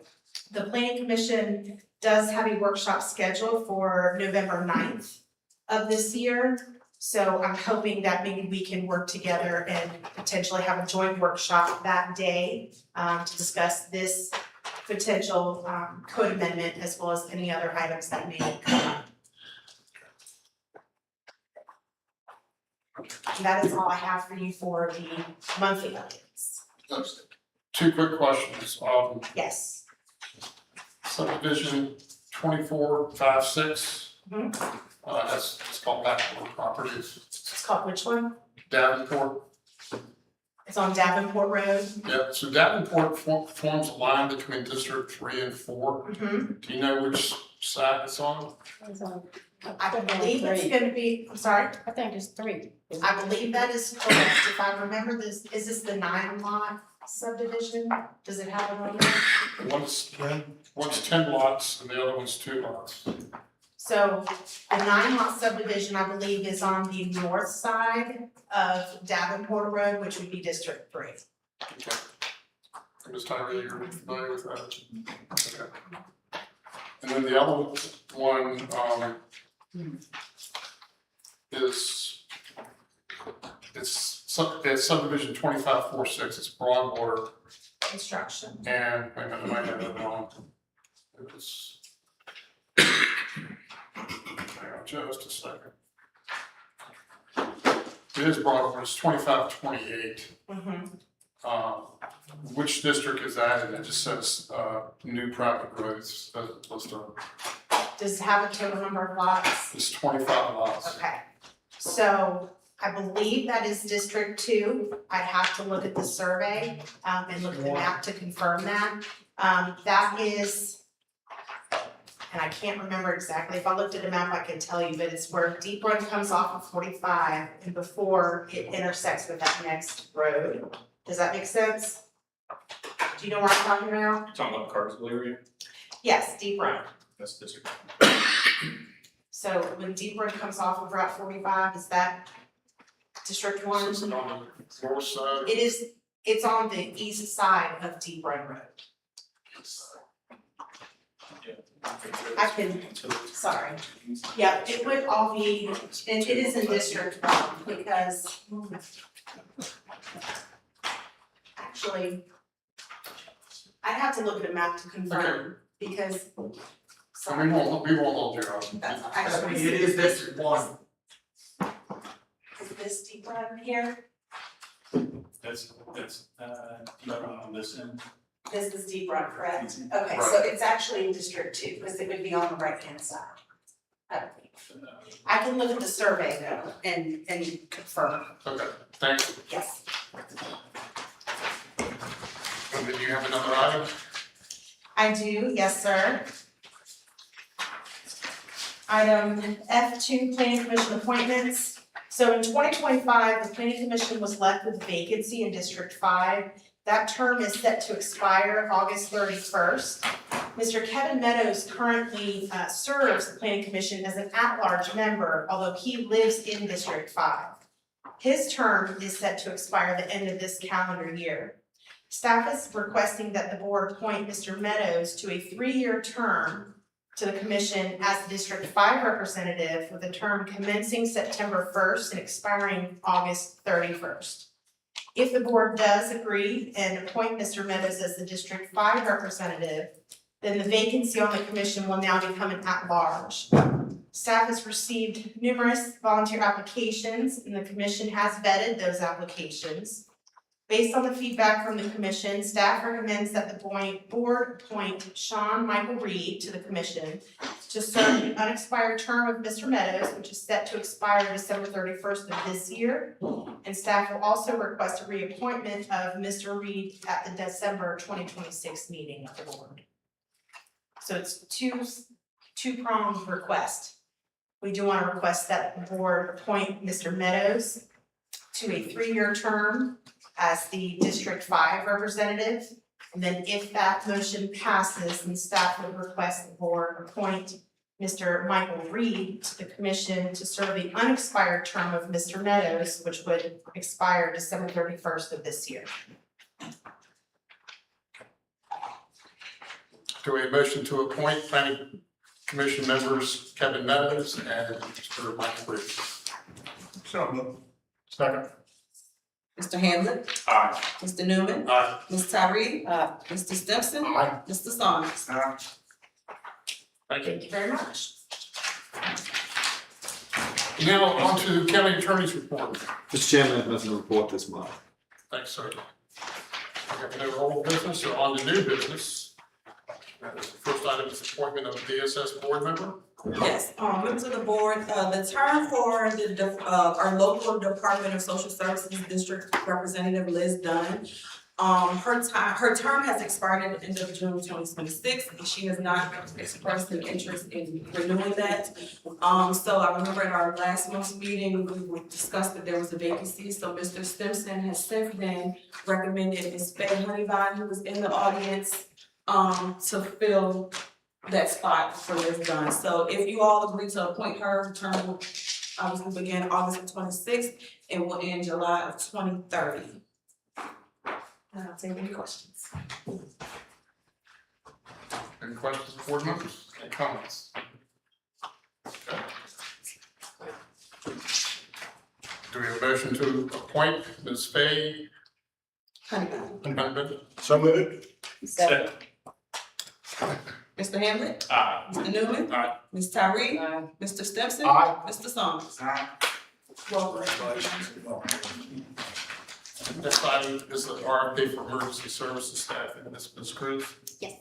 the planning commission does have a workshop scheduled for November 9th of this year. So I'm hoping that maybe we can work together and potentially have a joint workshop that day to discuss this potential code amendment as well as any other items that may come up. And that is all I have for you for the monthly updates. Two quick questions. Yes. Subdivision 2456. Mhm. It's called Davenport Properties. It's called which one? Davenport. It's on Davenport Road. Yeah, so Davenport forms a line between District 3 and 4. Mm-hmm. Do you know which side it's on? I believe it's gonna be, I'm sorry, I think it's 3. I believe that is correct. If I remember this, is this the 9 lot subdivision? Does it have it on there? One's 10 lots and the other one's 2 lots. So the 9 lot subdivision, I believe, is on the north side of Davenport Road, which would be District 3. Okay. I'm just tired of you're familiar with that. Okay. And then the other one, it's subdivision 2546, it's Broadwater, Construction. and, wait a minute, I might have that wrong. It was. Hang on just a second. It is Broadwater, it's 2528. Mm-hmm. Which district is that? And it just says, new private roads, listed. Does it have a total number of lots? It's 25 lots. Okay, so I believe that is District 2. I'd have to look at the survey, and look at the map to confirm that. That is, and I can't remember exactly, if I looked at the map, I could tell you, but it's where Deep Run comes off of 45 and before it intersects with that next road. Does that make sense? Do you know what I'm talking about? Talking about Cartersville area, Yes, Deep Run. that's district. So when Deep Run comes off of Route 45, is that District 1? Is it on the north side? It is, it's on the east side of Deep Run Road. I can, sorry. Yeah, it would all be, and it is in District 1 because actually, I'd have to look at a map to confirm because, And sorry. we won't hold you up. That's actually. It is District 1. Is this Deep Run here? That's, not on this end. This is Deep Run, correct? Okay, so it's actually in District 2 because it would be on the right-hand side. I can look at the survey though and confirm, Okay, thank you. yes. And then you have another item? I do, yes, sir. Item F2, Planning Commission appointments. So in 2025, the Planning Commission was left with a vacancy in District 5. That term is set to expire August 31st. Mr. Kevin Meadows currently serves the Planning Commission as an at-large member, although he lives in District 5. His term is set to expire the end of this calendar year. Staff is requesting that the board appoint Mr. Meadows to a 3-year term to the commission as the District 5 representative with a term commencing September 1st and expiring August 31st. If the board does agree and appoint Mr. Meadows as the District 5 representative, then the vacancy on the commission will now become an at-large. Staff has received numerous volunteer applications and the commission has vetted those applications. Based on the feedback from the commission, staff recommends that the board appoint Sean Michael Reed to the commission to serve the unexpired term of Mr. Meadows, which is set to expire December 31st of this year. And staff will also request a reappointment of Mr. Reed at the December 2026 meeting of the board. So it's two-pronged request. We do want to request that the board appoint Mr. Meadows to a 3-year term as the District 5 representative. And then if that motion passes, then staff would request the board appoint Mr. Michael Reed to the commission to serve the unexpired term of Mr. Meadows, which would expire December 31st of this year. Do we have a motion to appoint planning commission members Kevin Meadows and Mr. Michael Reed? So moved. Second. Mr. Hamlet. Aye. Mr. Newman. Aye. Ms. Tyree. Mr. Stimpson. Aye. Mr. Saunders. Thank you. Thank you very much. Now on to county attorney's report. Mr. Chairman, I have nothing to report this month. Thanks, sir. We have no old business or on to new business. The first item is appointment of DSS board member. Yes, members of the board, the term for our local Department of Social Services District Representative Liz Dunn. Her term has expired at the end of June 2026, and she has not expressed an interest in renewing that. So I remember at our last month's meeting, we discussed that there was a vacancy, so Mr. Stimpson has since then recommended Ms. Faye Honeybine, who was in the audience, to fill that spot for Liz Dunn. So if you all agree to appoint her, the term will obviously begin August of 26th and will end July of 2030. And I'll take any questions. Any questions, board members? Any comments? Okay. Do we have a motion to appoint Ms. Faye Honeybine? So moved. Second. Mr. Hamlet. Aye. Mr. Newman. Aye. Ms. Tyree. Mr. Stimpson. Aye. Mr. Saunders. Next item is the RFP for emergency services staff, and Ms. Cruz. Yes.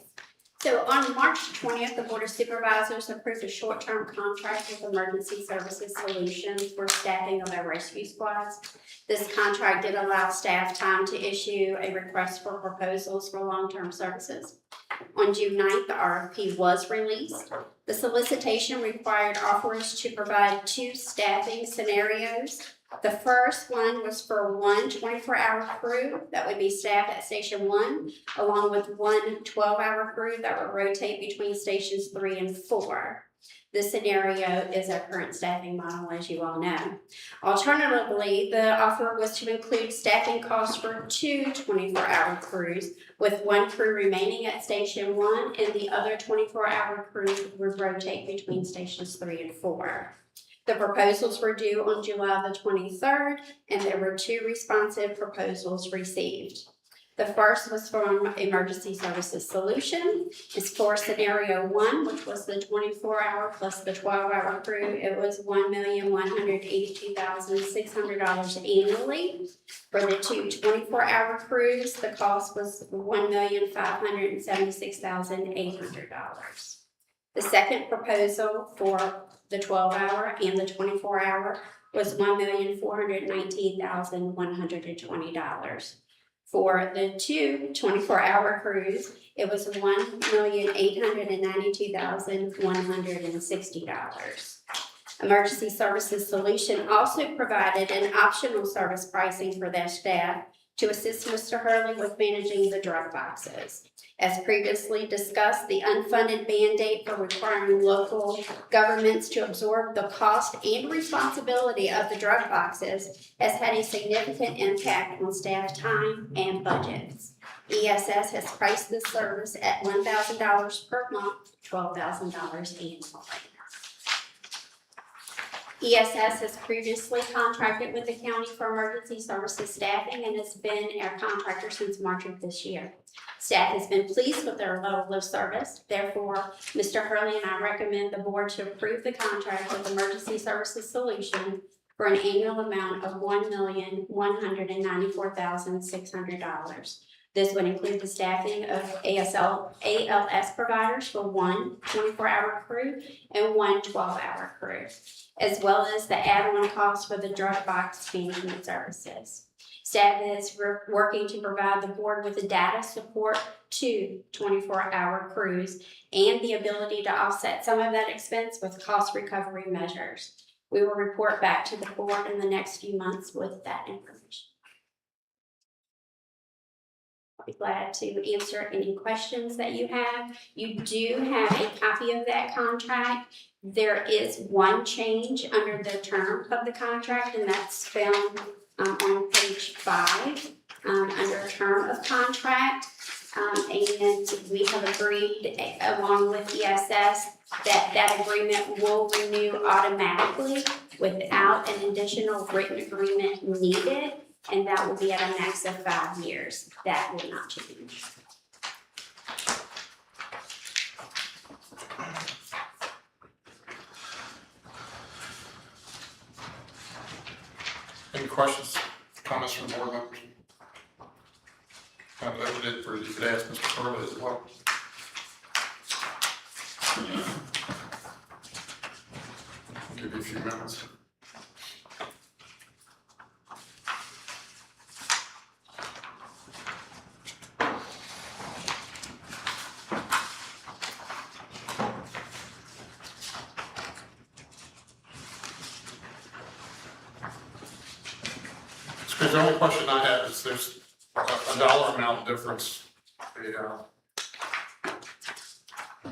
So on March 20th, the Board of Supervisors approved a short-term contract with Emergency Services Solutions for staffing of our rescue squads. This contract did allow staff time to issue a request for proposals for long-term services. On June 9th, the RFP was released. The solicitation required offerors to provide 2 staffing scenarios. The first one was for one 24-hour crew that would be staffed at Station 1, along with one 12-hour crew that would rotate between Stations 3 and 4. This scenario is our current staffing model, as you all know. Alternatively, the offer was to include staffing costs for 2 24-hour crews, with one crew remaining at Station 1 and the other 24-hour crew would rotate between Stations 3 and 4. The proposals were due on July the 23rd, and there were 2 responsive proposals received. The first was from Emergency Services Solution. It's for scenario 1, which was the 24-hour plus the 12-hour crew. It was $1,182,600 annually. For the 2 24-hour crews, the cost was $1,576,800. The second proposal for the 12-hour and the 24-hour was $1,419,120. For the 2 24-hour crews, it was $1,892,160. Emergency Services Solution also provided an optional service pricing for their staff to assist Mr. Hurley with managing the drug boxes. As previously discussed, the unfunded mandate for requiring local governments to absorb the cost and responsibility of the drug boxes has had a significant impact on staff time and budgets. ESS has priced this service at $1,000 per month, $12,000 annually. ESS has previously contracted with the county for emergency services staffing and has been our contractor since March of this year. Staff has been pleased with their level of service. Therefore, Mr. Hurley and I recommend the board to approve the contract with Emergency Services Solution for an annual amount of $1,194,600. This would include the staffing of ALS providers for one 24-hour crew and one 12-hour crew, as well as the add-on cost for the drug box management services. Staff is working to provide the board with the data support to 24-hour crews and the ability to offset some of that expense with cost recovery measures. We will report back to the board in the next few months with that information. I'll be glad to answer any questions that you have. You do have a copy of that contract. There is one change under the term of the contract, and that's found on page 5 under term of contract. And we have agreed along with ESS that agreement will renew automatically without an additional written agreement needed, and that will be at a max of 5 years. That will not change. Any questions, comments from board members? That was it for you could ask Mr. Curley as well. I'll give you a few minutes. The only question I have is there's a dollar amount difference. I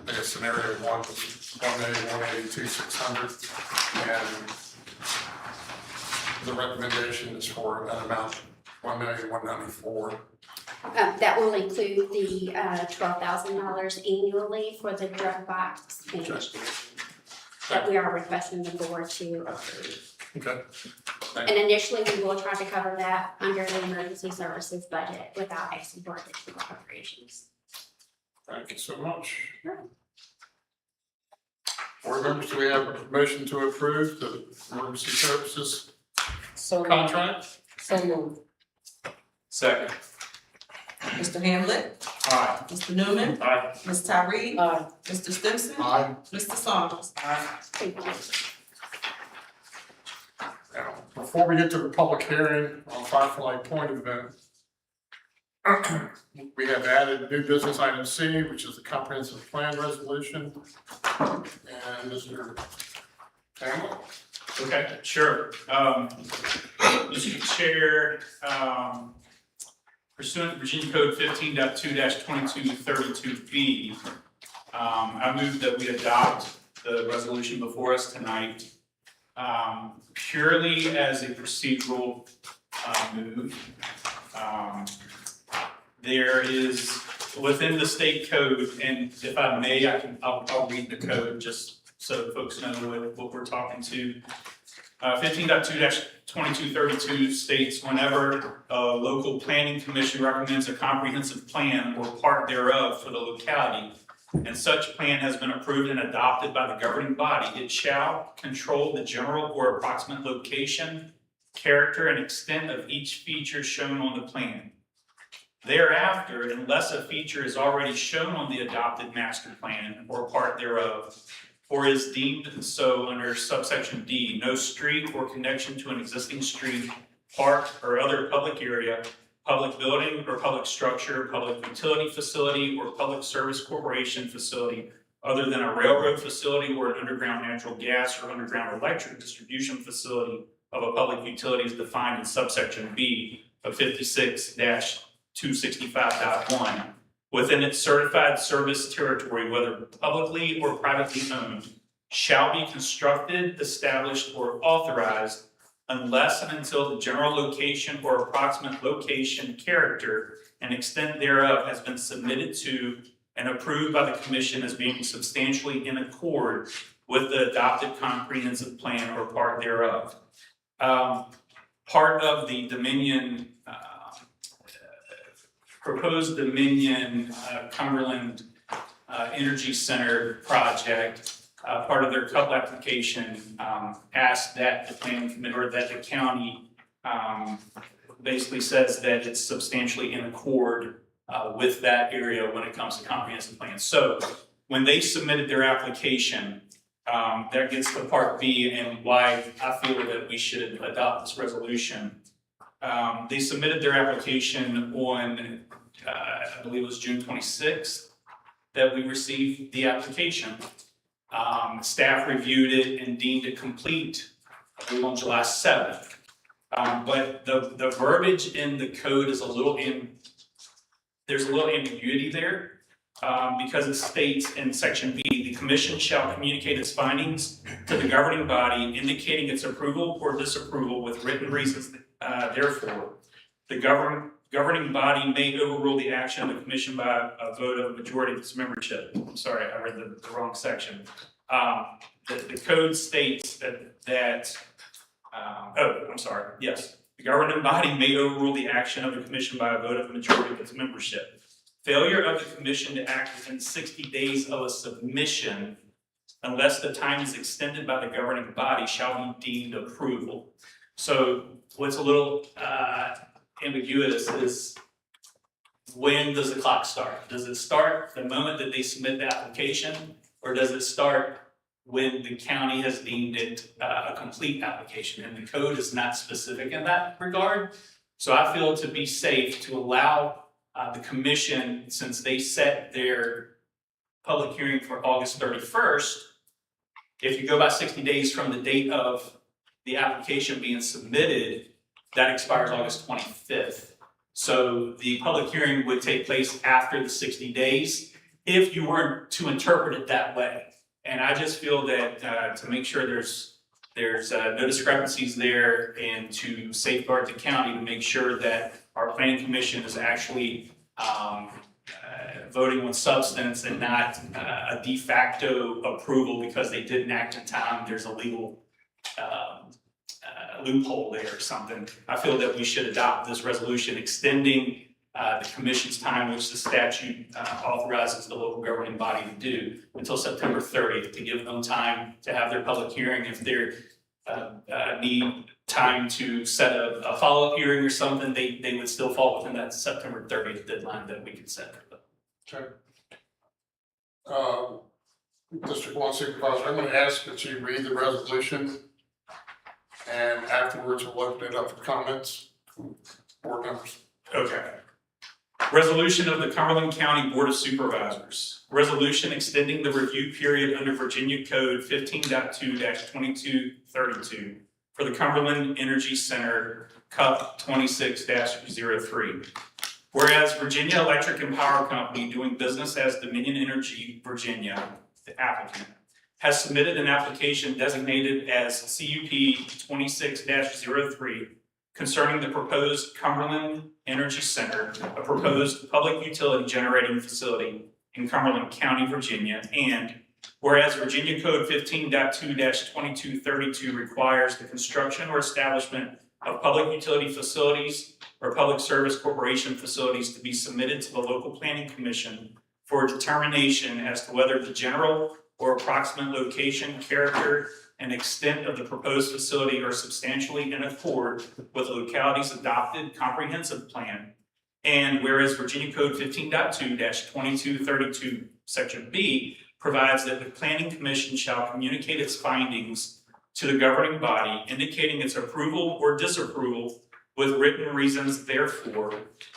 guess scenario 1 was 1,182,600, and the recommendation is for that amount 1,194,000. That will include the $12,000 annually for the drug box management that we are requesting the board to approve. Okay. And initially, we will try to cover that under the emergency services budget without asking for additional appropriations. Thank you so much. Sure. Board members, do we have a motion to approve the emergency services So contract? So moved. Second. Mr. Hamlet, Aye. Mr. Newman, Aye. Ms. Tyree, Aye. Mr. Stimpson, Aye. Mr. Saunders. Thank you. Now, before we get to the public hearing on Firefly Point event, we have added new business item C, which is the comprehensive plan resolution. And Mr. Hamlet? Okay, sure. Mr. Chair, pursuant to Virginia Code 15.2-2232B, I move that we adopt the resolution before us tonight purely as a procedural move. There is within the state code, and if I may, I'll read the code just so folks know what we're talking to. 15.2-2232 states whenever a local planning commission recommends a comprehensive plan or part thereof for the locality, and such plan has been approved and adopted by the governing body, it shall control the general or approximate location, character, and extent of each feature shown on the plan. Thereafter, unless a feature is already shown on the adopted master plan or part thereof, or is deemed so under subsection D, no street or connection to an existing street, park, or other public area, public building or public structure, public utility facility, or public service corporation facility, other than a railroad facility or an underground natural gas or underground electric distribution facility of a public utility is defined in subsection B of 56-265.1. Within its certified service territory, whether publicly or privately owned, shall be constructed, established, or authorized unless and until the general location or approximate location, character, and extent thereof has been submitted to and approved by the commission as being substantially in accord with the adopted comprehensive plan or part thereof. Part of the Dominion proposed Dominion Cumberland Energy Center project part of their couple application, asked that the planning committee, or that the county, basically says that it's substantially in accord, with that area when it comes to comprehensive plans. So when they submitted their application, that gets to part B and why I feel that we should adopt this resolution. They submitted their application on, I believe it was June 26th that we received the application. Staff reviewed it and deemed it complete, I believe on July 7th. But the verbiage in the code is there's a little ambiguity there. Because it states in section B, the commission shall communicate its findings to the governing body, indicating its approval or disapproval with written reasons. Therefore, the governing body may overrule the action of the commission by a vote of a majority of its membership. I'm sorry, I read the wrong section. The code states that yes. The governing body may overrule the action of the commission by a vote of a majority of its membership. Failure of the commission to act within 60 days of a submission, unless the time is extended by the governing body, shall be deemed approval. So what's a little ambiguous is, when does the clock start? Does it start the moment that they submit the application, or does it start when the county has deemed it a complete application? And the code is not specific in that regard. So I feel to be safe to allow the commission, since they set their public hearing for August 31st, if you go by 60 days from the date of the application being submitted, that expires August 25th. So the public hearing would take place after the 60 days if you were to interpret it that way. And I just feel that to make sure there's no discrepancies there, and to safeguard the county, to make sure that our planning commission is actually voting on substance and not a de facto approval because they didn't act in time, there's a legal loophole there or something. I feel that we should adopt this resolution extending the commission's time, which the statute authorizes the local governing body to do, until September 30th, to give them time to have their public hearing. If they need time to set a follow-up hearing or something, they would still fall within that September 30th deadline that we could set. Okay. District 1 Supervisor, I'm going to ask that you read the resolution, and afterwards we'll open it up for comments from board members. Okay. Resolution of the Cumberland County Board of Supervisors. Resolution extending the review period under Virginia Code 15.2-2232 for the Cumberland Energy Center CUP 26-03. Whereas Virginia Electric and Power Company, doing business as Dominion Energy Virginia, the applicant, has submitted an application designated as CUP 26-03 concerning the proposed Cumberland Energy Center, a proposed public utility generating facility in Cumberland County, Virginia. And whereas Virginia Code 15.2-2232 requires the construction or establishment of public utility facilities or public service corporation facilities to be submitted to the local planning commission for determination as to whether the general or approximate location, character, and extent of the proposed facility are substantially in accord with the locality's adopted comprehensive plan. And whereas Virginia Code 15.2-2232 Section B provides that the planning commission shall communicate its findings to the governing body, indicating its approval or disapproval with written reasons therefore,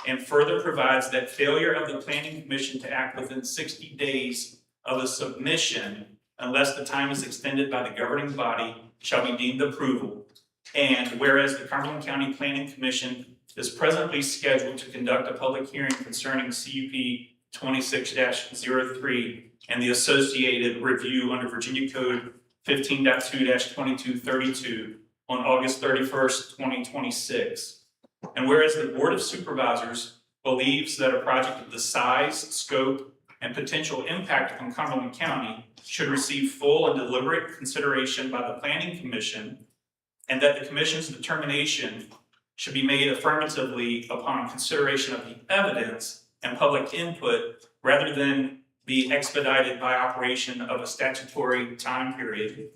and further provides that failure of the planning commission to act within 60 days of a submission, unless the time is extended by the governing body, shall be deemed approval. And whereas the Cumberland County Planning Commission is presently scheduled to conduct a public hearing concerning CUP 26-03 and the associated review under Virginia Code 15.2-2232 on August 31st, 2026. And whereas the Board of Supervisors believes that a project of the size, scope, and potential impact on Cumberland County should receive full and deliberate consideration by the Planning Commission, and that the Commission's determination should be made affirmatively upon consideration of the evidence and public input rather than be expedited by operation of a statutory time period.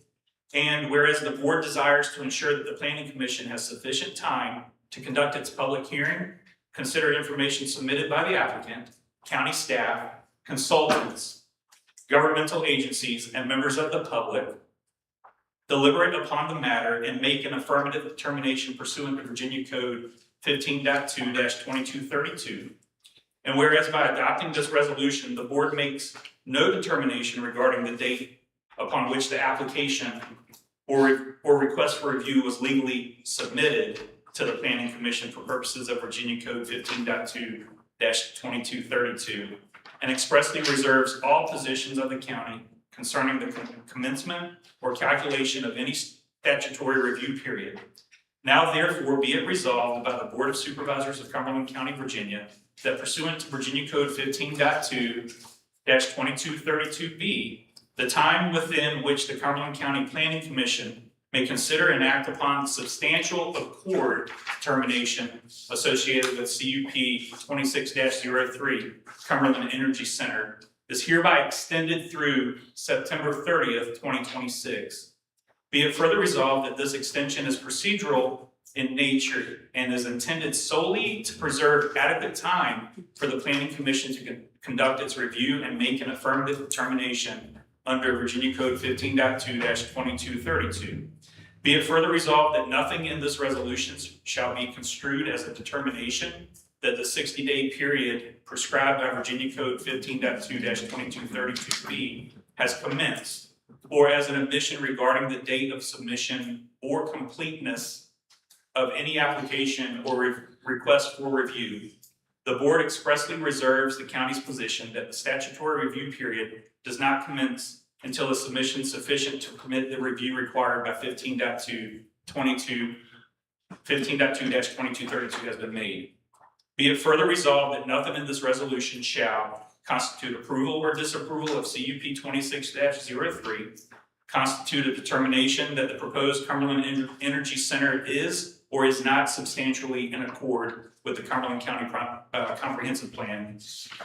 And whereas the board desires to ensure that the planning commission has sufficient time to conduct its public hearing, consider information submitted by the applicant, county staff, consultants, governmental agencies, and members of the public, deliberate upon the matter and make an affirmative determination pursuant to Virginia Code 15.2-2232. And whereas by adopting this resolution, the board makes no determination regarding the date upon which the application or request for review was legally submitted to the Planning Commission for purposes of Virginia Code 15.2-2232, and expressly reserves all positions of the county concerning the commencement or calculation of any statutory review period. Now therefore be it resolved by the Board of Supervisors of Cumberland County, Virginia, that pursuant to Virginia Code 15.2-2232B, the time within which the Cumberland County Planning Commission may consider and act upon substantial accord determination associated with CUP 26-03 Cumberland Energy Center is hereby extended through September 30th, 2026. Be it further resolved that this extension is procedural in nature and is intended solely to preserve adequate time for the Planning Commission to conduct its review and make an affirmative determination under Virginia Code 15.2-2232. Be it further resolved that nothing in this resolution shall be construed as a determination that the 60-day period prescribed by Virginia Code 15.2-2232B has commenced, or as an admission regarding the date of submission or completeness of any application or request for review. The board expressly reserves the county's position that the statutory review period does not commence until a submission sufficient to permit the review required by 15.2-2232 has been made. Be it further resolved that nothing in this resolution shall constitute approval or disapproval of CUP 26-03, constitute a determination that the proposed Cumberland Energy Center is or is not substantially in accord with the Cumberland County Comprehensive Plan,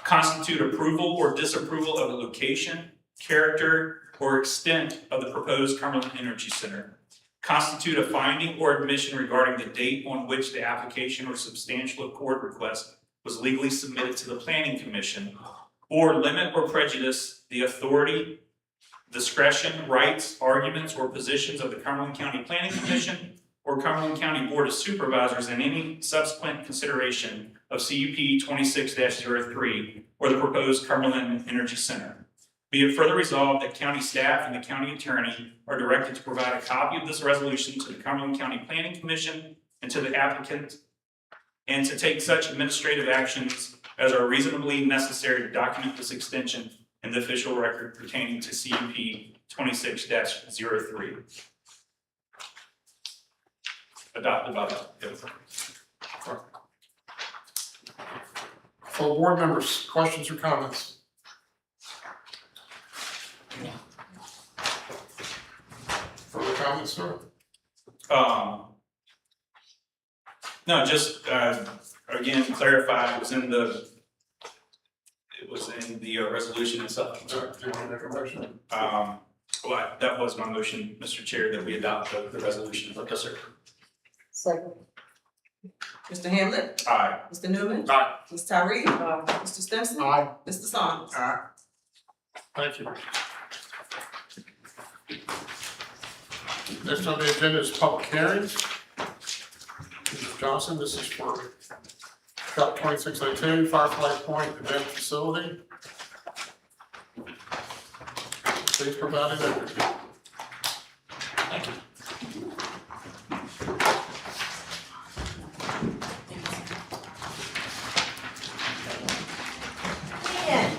constitute approval or disapproval of the location, character, or extent of the proposed Cumberland Energy Center, constitute a finding or admission regarding the date on which the application or substantial accord request was legally submitted to the Planning Commission, or limit or prejudice the authority, discretion, rights, arguments, or positions of the Cumberland County Planning Commission or Cumberland County Board of Supervisors in any subsequent consideration of CUP 26-03 or the proposed Cumberland Energy Center. Be it further resolved that county staff and the county attorney are directed to provide a copy of this resolution to the Cumberland County Planning Commission and to the applicant, and to take such administrative actions as are reasonably necessary to document this extension in the official record pertaining to CUP 26-03. Adopted by the Full board members, questions or comments? Further comments, sir? No, just, again, clarify, it was in the resolution itself. Do you want to make a motion? Well, that was my motion, Mr. Chair, that we adopt the resolution. Yes, sir. Second. Mr. Hamlet? Aye. Mr. Newman? Aye. Ms. Tyree? Mr. Stimpson? Aye. Mr. Saunders? Aye. Thank you. Next on the agenda is public hearings. Mr. Johnson, this is for Shop 2602, Firefly Point Event Facility. Please provide an overview. Thank you. And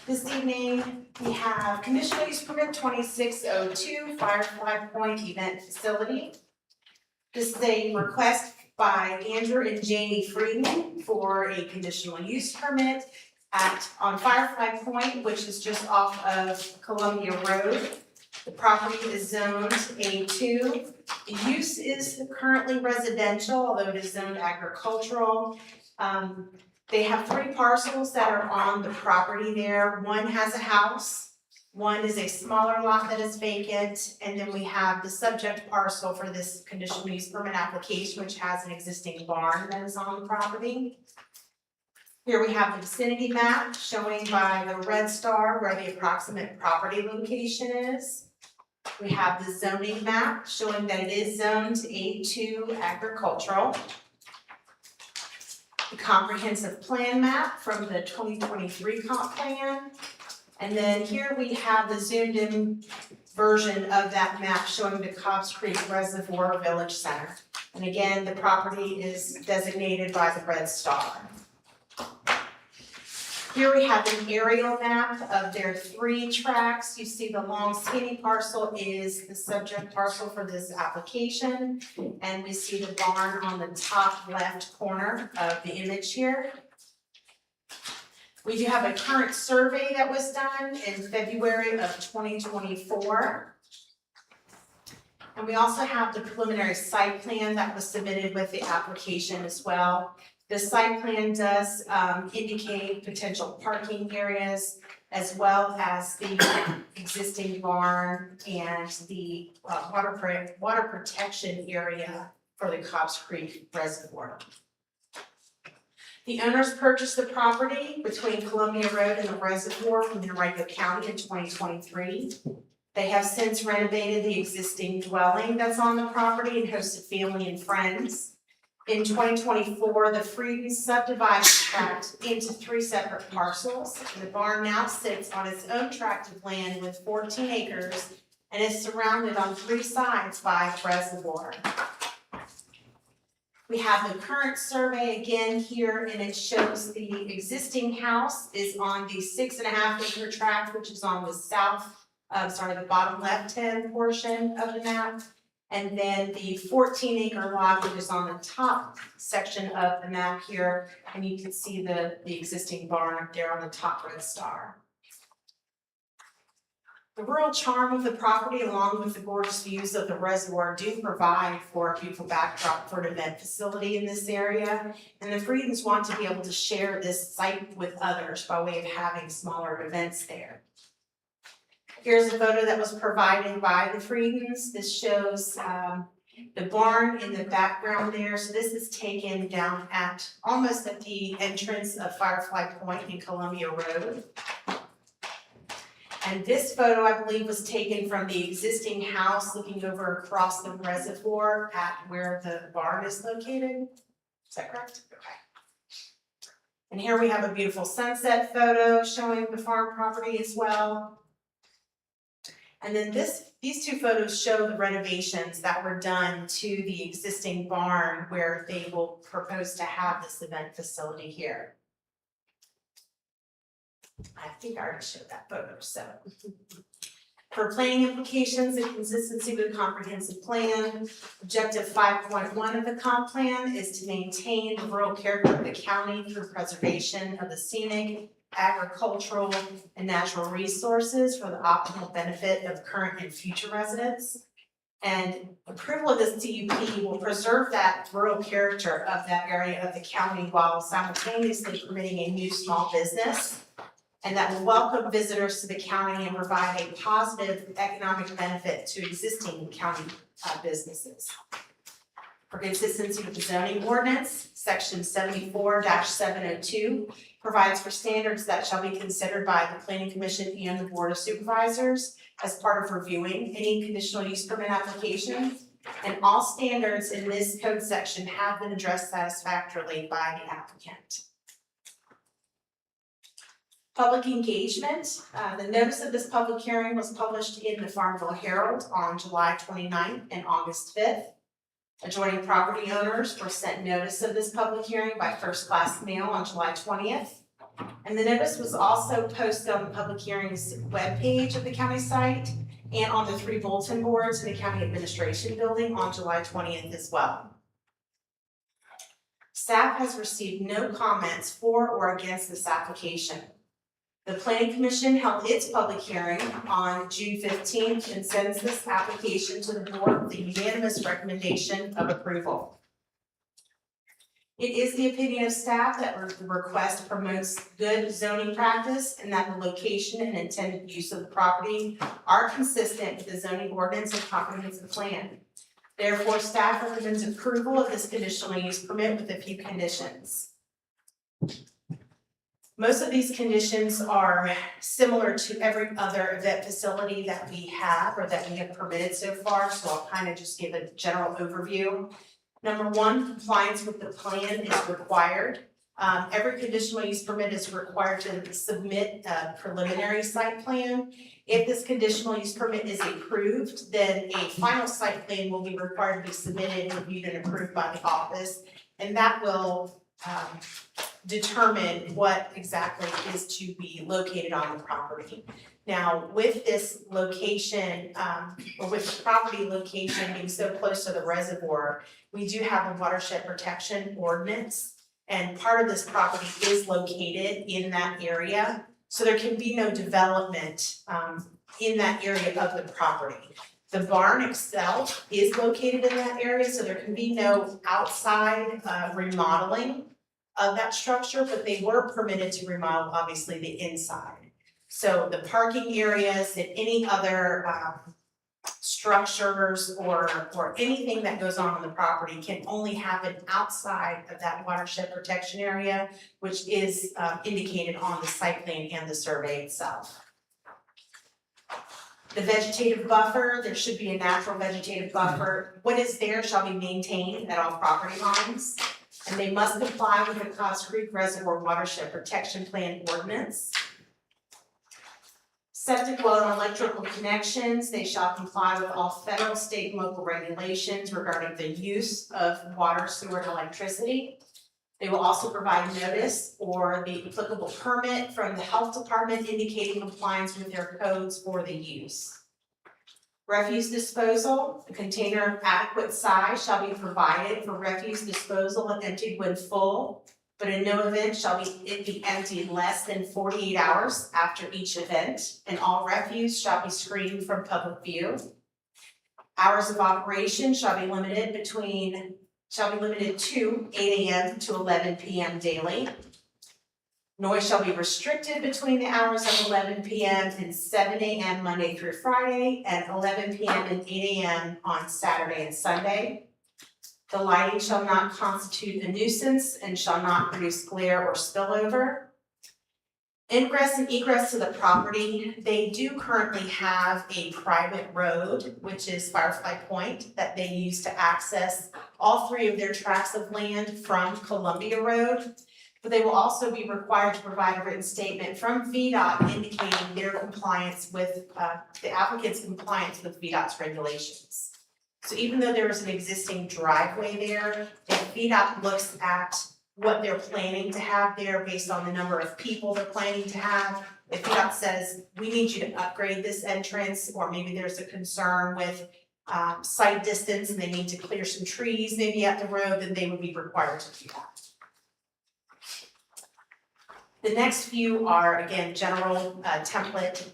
this evening, we have conditional use permit 2602 Firefly Point Event Facility. This is a request by Andrew and Jamie Friedman for a conditional use permit on Firefly Point, which is just off of Columbia Road. The property is zoned A2. The use is currently residential, although it is zoned agricultural. They have 3 parcels that are on the property there. One has a house, one is a smaller lot that is vacant, and then we have the subject parcel for this conditional use permit application, which has an existing barn that is on the property. Here we have the vicinity map showing by the red star where the approximate property location is. We have the zoning map showing that it is zoned A2 agricultural. The comprehensive plan map from the 2023 comp plan. And then here we have the zoomed in version of that map showing the Cobbs Creek Reservoir Village Center. And again, the property is designated by the red star. Here we have an aerial map of their 3 tracks. You see the long skinny parcel is the subject parcel for this application. And we see the barn on the top left corner of the image here. We do have a current survey that was done in February of 2024. And we also have the preliminary site plan that was submitted with the application as well. The site plan does indicate potential parking areas as well as the existing barn and the water protection area for the Cobbs Creek Reservoir. The owners purchased the property between Columbia Road and the reservoir from Henrico County in 2023. They have since renovated the existing dwelling that's on the property and hosted family and friends. In 2024, the Freedom subdivided the tract into 3 separate parcels. And the barn now sits on its own tract of land with 14 acres and is surrounded on 3 sides by the reservoir. We have the current survey again here, and it shows the existing house is on the 6.5 acre tract, which is on the the bottom left-hand portion of the map. And then the 14 acre lot, which is on the top section of the map here, and you can see the existing barn up there on the top red star. The rural charm of the property, along with the gorgeous views of the reservoir, do provide for a beautiful backdrop for an event facility in this area. And the Freedons want to be able to share this site with others by way of having smaller events there. Here's a photo that was provided by the Freedons. This shows the barn in the background there. So this is taken down almost at the entrance of Firefly Point in Columbia Road. And this photo, I believe, was taken from the existing house looking over across the reservoir at where the barn is located. Is that correct? Okay. And here we have a beautiful sunset photo showing the farm property as well. And then these 2 photos show the renovations that were done to the existing barn where they will propose to have this event facility here. I think I already showed that photo, so. For planning implications and consistency with the comprehensive plan, objective 5.1 of the comp plan is to maintain the rural character of the county through preservation of the scenic, agricultural, and natural resources for the optimal benefit of current and future residents. And approval of this CUP will preserve that rural character of that area of the county while simultaneously permitting a new small business. And that will welcome visitors to the county and provide a positive economic benefit to existing county businesses. For consistency with the zoning ordinance, section 74-702 provides for standards that shall be considered by the Planning Commission and the Board of Supervisors as part of reviewing any conditional use permit applications. And all standards in this code section have been addressed satisfactorily by the applicant. Public engagement. The notice of this public hearing was published in the Farmville Herald on July 29th and August 5th. Adjoining property owners were sent notice of this public hearing by first-class mail on July 20th. And the notice was also posted on the public hearings webpage of the county site and on the 3 bulletin boards in the county administration building on July 20th as well. Staff has received no comments for or against this application. The Planning Commission held its public hearing on June 15th and sends this application to the board with a unanimous recommendation of approval. It is the opinion of staff that the request promotes good zoning practice and that the location and intended use of the property are consistent with the zoning ordinance and comprehensive plan. Therefore, staff recommends approval of this conditional use permit with a few conditions. Most of these conditions are similar to every other event facility that we have or that we have permitted so far, so I'll kind of just give a general overview. Number one, compliance with the plan is required. Every conditional use permit is required to submit a preliminary site plan. If this conditional use permit is approved, then a final site plan will be required to be submitted, reviewed, and approved by the office. And that will determine what exactly is to be located on the property. Now, with this location, or with the property location being so close to the reservoir, we do have a watershed protection ordinance. And part of this property is located in that area, so there can be no development in that area of the property. The barn itself is located in that area, so there can be no outside remodeling of that structure, but they were permitted to remodel, obviously, the inside. So the parking areas and any other structures or anything that goes on the property can only happen outside of that watershed protection area, which is indicated on the site plan and the survey itself. The vegetative buffer, there should be a natural vegetative buffer. What is there shall be maintained at all property lines, and they must comply with the Cos Creek Reservoir Watershed Protection Plan ordinance. Septic well and electrical connections, they shall comply with all federal, state, and local regulations regarding the use of water, sewer, and electricity. They will also provide notice or the applicable permit from the health department indicating compliance with their codes for the use. Refuse disposal, a container of adequate size shall be provided for refuse disposal and emptied when full, but in no event shall it be emptied less than 48 hours after each event, and all refuse shall be screened from public view. Hours of operation shall be limited to 8 a.m. to 11 p.m. daily. Noise shall be restricted between the hours of 11 p.m. and 7 a.m. Monday through Friday, and 11 p.m. and 8 a.m. on Saturday and Sunday. The lighting shall not constitute a nuisance and shall not produce glare or spillover. Ingress and egress to the property, they do currently have a private road, which is Firefly Point, that they use to access all three of their tracts of land from Columbia Road. But they will also be required to provide a written statement from VDOT indicating their compliance with, the applicant's compliance with VDOT's regulations. So even though there is an existing driveway there, if VDOT looks at what they're planning to have there based on the number of people they're planning to have, if VDOT says, we need you to upgrade this entrance, or maybe there's a concern with site distance and they need to clear some trees maybe at the road, then they would be required to do that. The next few are, again, general template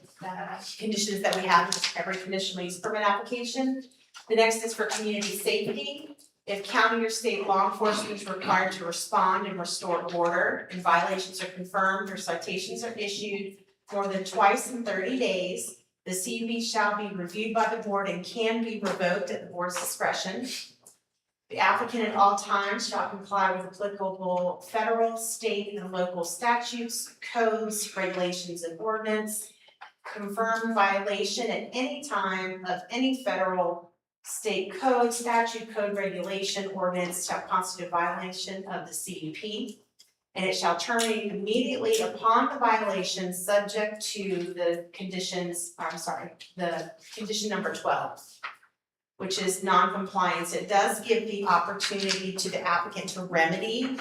conditions that we have in every conditional use permit application. The next is for community safety. If county or state law enforcement is required to respond and restore order, and violations are confirmed or citations are issued more than twice in 30 days, the CUP shall be reviewed by the board and can be revoked at the board's discretion. The applicant at all times shall comply with applicable federal, state, and local statutes, codes, regulations, and ordinance. Confirm violation at any time of any federal, state code, statute, code, regulation, ordinance shall constitute a violation of the CUP. And it shall terminate immediately upon the violation subject to the conditions, the condition number 12. Which is non-compliance. It does give the opportunity to the applicant to remedy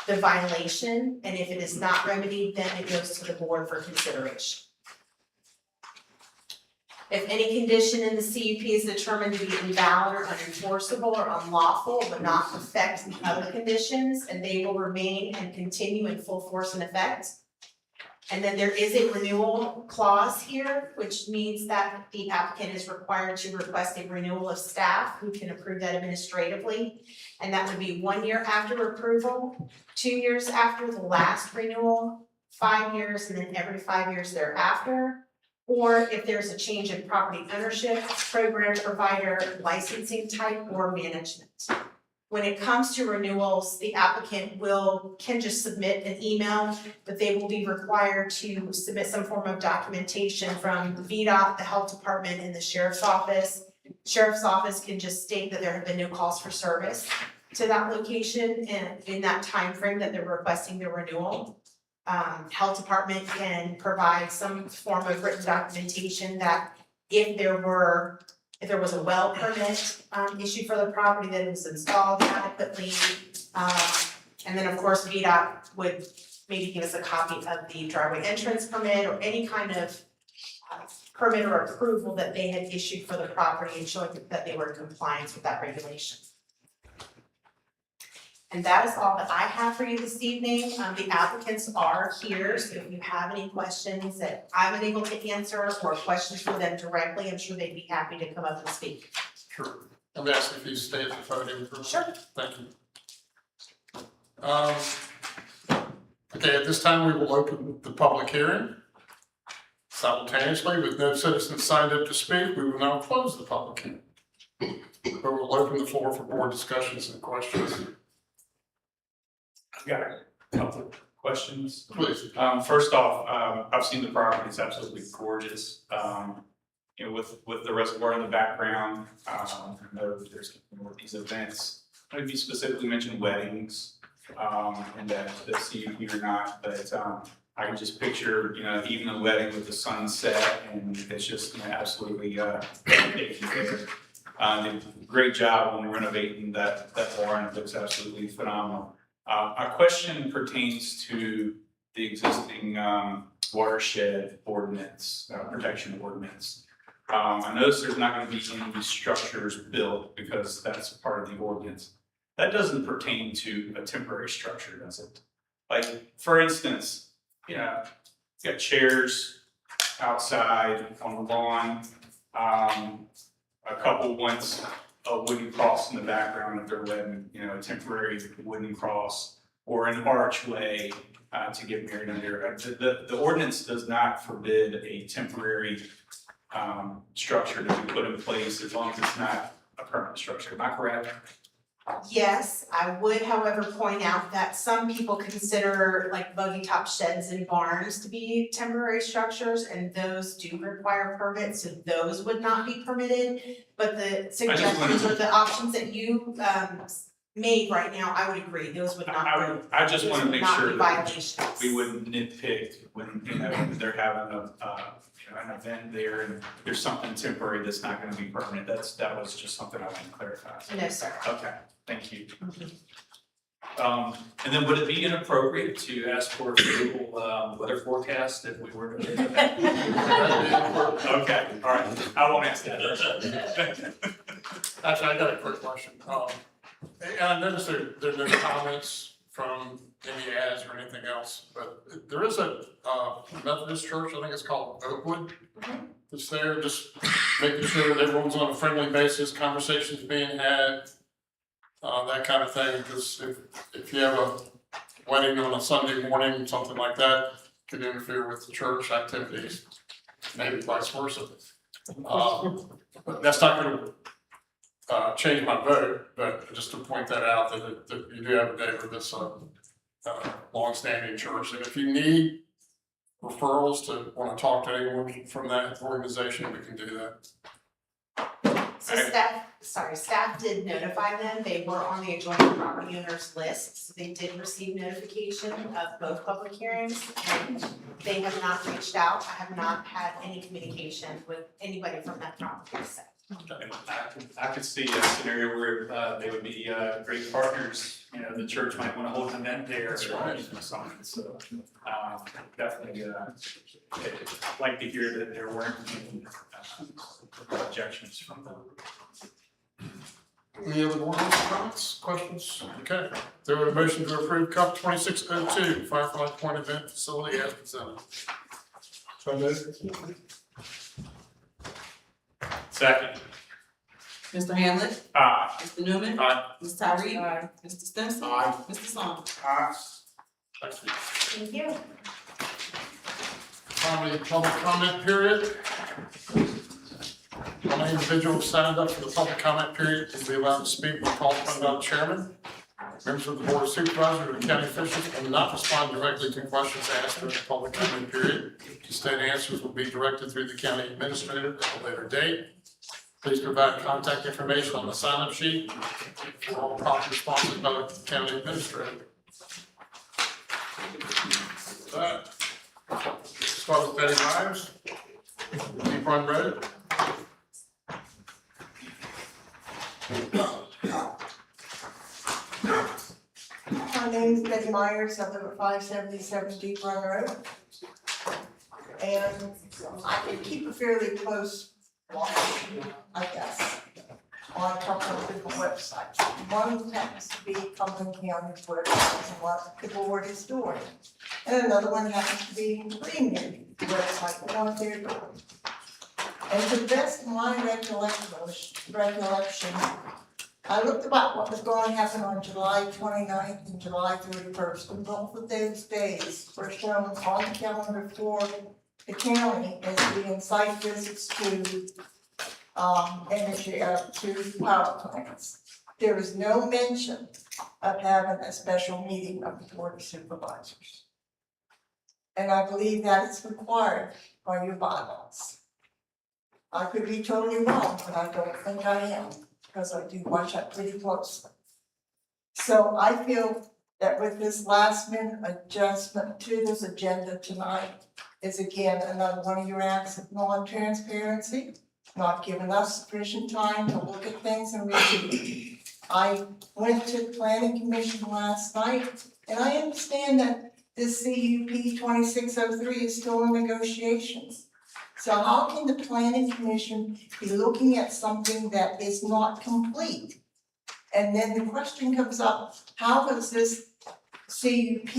the violation, and if it is not remedied, then it goes to the board for consideration. If any condition in the CUP is determined to be invalid or unenforceable or unlawful, but not affect the other conditions, and they will remain and continue in full force and effect. And then there is a renewal clause here, which means that the applicant is required to request a renewal of staff who can approve that administratively. And that would be 1 year after approval, 2 years after the last renewal, 5 years, and then every 5 years thereafter. Or if there's a change in property ownership, program provider, licensing type, or management. When it comes to renewals, the applicant can just submit an email, but they will be required to submit some form of documentation from the VDOT, the health department, and the sheriff's office. Sheriff's office can just state that there have been no calls for service to that location and in that time frame that they're requesting the renewal. Health department can provide some form of written documentation that if there was a well permit issued for the property, that it was installed adequately. And then of course VDOT would maybe give us a copy of the driveway entrance permit or any kind of permit or approval that they had issued for the property and showing that they were in compliance with that regulation. And that is all that I have for you this evening. The applicants are here, so if you have any questions that I'm unable to answer or questions for them directly, I'm sure they'd be happy to come up and speak. Sure. I'm asking if you stay at the podium for a Sure. minute. Thank you. Okay, at this time, we will open the public hearing. Simultaneously, with no citizens signed up to speak, we will now close the public hearing. But we'll open the floor for board discussions and questions. I've got a couple of questions. Please. First off, I've seen the property, it's absolutely gorgeous. You know, with the reservoir in the background, I know there's more of these events. Maybe specifically mention weddings, and that CUP or not, but I can just picture, you know, even a wedding with the sunset, and it's just, you know, absolutely taken care of. They did a great job when renovating that barn. It looks absolutely phenomenal. Our question pertains to the existing watershed ordinance, protection ordinance. I noticed there's not gonna be any structures built because that's part of the ordinance. That doesn't pertain to a temporary structure, does it? Like, for instance, you know, you got chairs outside on the lawn. A couple wants a wooden cross in the background of their wedding, you know, a temporary wooden cross or an archway to get married under. The ordinance does not forbid a temporary structure to be put in place as long as it's not a permanent structure. Am I correct? Yes, I would however point out that some people consider like buggy top sheds and barns to be temporary structures, and those do require permits, so those would not be permitted. But the suggestions or the options that you made right now, I would agree, those would not be. I just want to make sure that violations. we wouldn't nitpick when, you know, they're having an event there and there's something temporary that's not gonna be permanent. That was just something I want to clarify. No, sir. Okay, thank you. And then would it be inappropriate to ask for a Google weather forecast if we were to? Okay, all right, I won't ask that. Actually, I got a quick question. And I noticed there are no comments from any ads or anything else, but there is a Methodist church, I think it's called Oakwood. It's there, just making sure that everyone's on a friendly basis, conversations being had, that kind of thing, because if you have a wedding on a Sunday morning, something like that, could interfere with the church activities, maybe vice versa. But that's not gonna change my vote, but just to point that out, that you do have a neighbor that's longstanding church, and if you need referrals to want to talk to anyone from that organization, we can do that. So staff did notify them, they were on the adjoining property owners list, so they did receive notification of both public hearings. And they have not reached out, I have not had any communication with anybody from that property set. And I could see a scenario where they would be great partners. You know, the church might want to hold an event there. That's right. Or something, so definitely I'd like to hear that there weren't any objections from them. Any other board members, comments, questions? Okay, there were a motion to approve Cup 2602 Firefly Point Event Facility as presented. So moved. Second. Mr. Hamlet? Aye. Mr. Newman? Aye. Ms. Tyree? Aye. Mr. Spencer? Aye. Mr. Song? Aye. Thank you. Thank you. Finally, public comment period. Any individual signed up for the public comment period will be allowed to speak when called upon by the chairman. Members of the board of supervisors or county officials will not respond directly to questions asked during the public comment period. Instead, answers will be directed through the county administrator at a later date. Please provide contact information on the sign-up sheet for all proper responses by the county administrator. Start with Betty Myers, Deep Run Road. My name is Betty Myers, I live at 577 Deep Run Road. And I can keep a fairly close watch, I guess, on a couple of different websites. One happens to be Cumberland County's website and what the board is doing. And another one happens to be Green website and what they're doing. And to the best of my recollection, I looked about what was going to happen on July 29th and July 31st, and both of those days were shown on the calendar for the county as being site visits to energy, to power plants. There is no mention of having a special meeting of the board of supervisors. And I believe that is required by your bylaws. I could be totally wrong, but I don't think I am, because I do watch that pretty closely. So I feel that with this last minute adjustment to this agenda tonight is again another one of your acts of non-transparency, not giving us sufficient time to look at things and review. I went to the planning commission last night, and I understand that this CUP 2603 is still in negotiations. So how can the planning commission be looking at something that is not complete? And then the question comes up, how does this CUP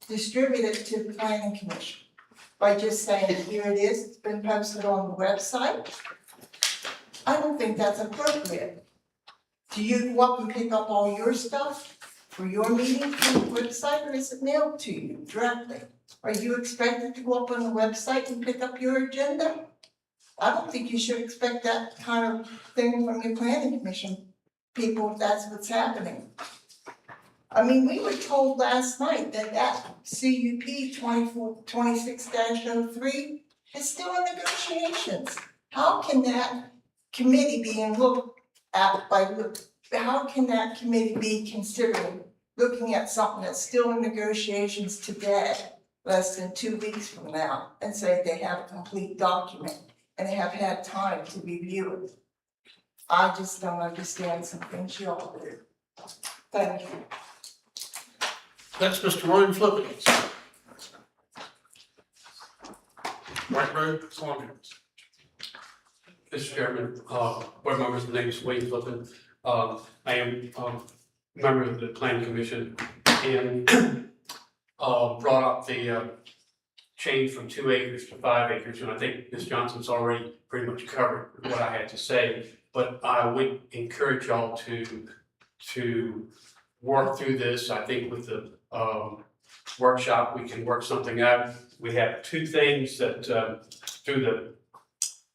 distribute it to the planning commission? By just saying, here it is, it's been posted on the website? I don't think that's appropriate. Do you go up and pick up all your stuff for your meeting from the website, or is it mailed to you directly? Are you expected to go up on the website and pick up your agenda? I don't think you should expect that kind of thing from your planning commission people if that's what's happening. I mean, we were told last night that that CUP 26-03 is still in negotiations. How can that committee be looked at how can that committee be considering looking at something that's still in negotiations today, less than 2 weeks from now, and say they have a complete document and they have had time to review it? I just don't understand some things you all do. Thank you. Next, Mr. William Flippins. White Road, Columbia. Mr. Chairman, board members, my name is Wayne Flippin. I am a member of the planning commission and brought up the change from 2 acres to 5 acres, and I think Ms. Johnson's already pretty much covered what I had to say, but I would encourage y'all to work through this. I think with the workshop, we can work something out. We have two things that through the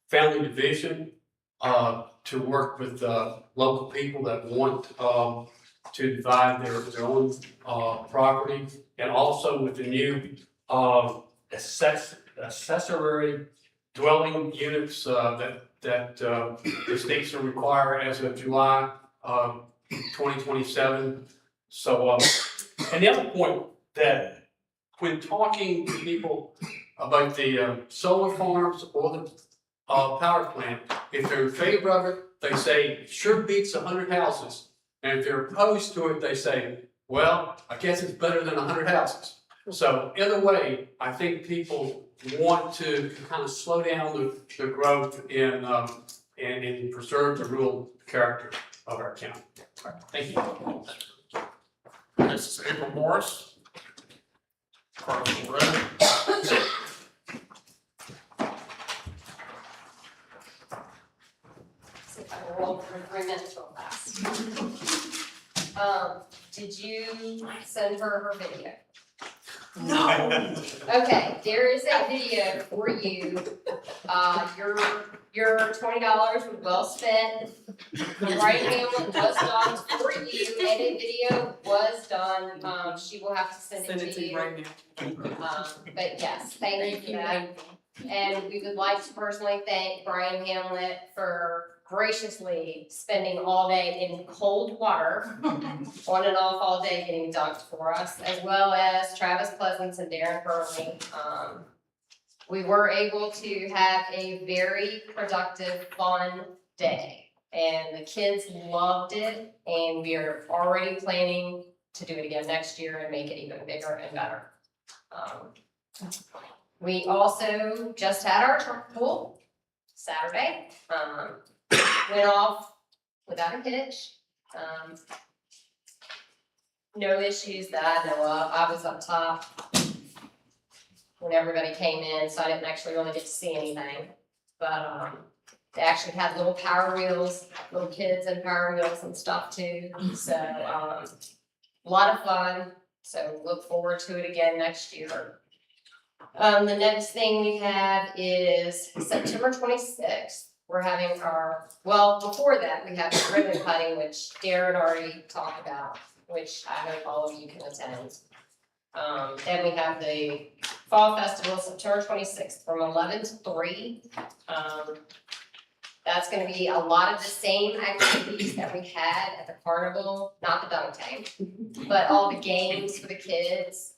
family division to work with local people that want to divide their own property, and also with the new accessory dwelling units that the states are required as of July 2027. So, and the other point that when talking to people about the solar farms or the power plant, if they're in favor of it, they say, sure beats 100 houses. And if they're opposed to it, they say, well, I guess it's better than 100 houses. So either way, I think people want to kind of slow down the growth and preserve the rural character. of our county. All right, thank you. Next is April Morris. Carlos Red. See if I can roll through 3 minutes real fast. Did you send her video? No. Okay, there is a video for you. Your $20 was well spent. Brian Hamlin was done for you, and a video was done. She will have to send it to you. right now. But yes, thank you for that. And we would like to personally thank Brian Hamlet for graciously spending all day in cold water, on and off all day getting dunked for us, as well as Travis Pleasance and Darren Burley. We were able to have a very productive, fun day, and the kids loved it, and we are already planning to do it again next year and make it even bigger and better. We also just had our truck pool Saturday. Went off without a hitch. No issues that I know of. I was up top when everybody came in, so I didn't actually really get to see anything. But they actually had little Power Wheels, little kids and Power Wheels and stuff too. So a lot of fun. So look forward to it again next year. The next thing we have is September 26th. We're having before that, we have the ribbon cutting, which Darren already talked about, which I hope all of you can attend. Then we have the Fall Festival, September 26th, from 11 to 3. That's gonna be a lot of the same activities that we had at the carnival, not the dunk tank, but all the games for the kids.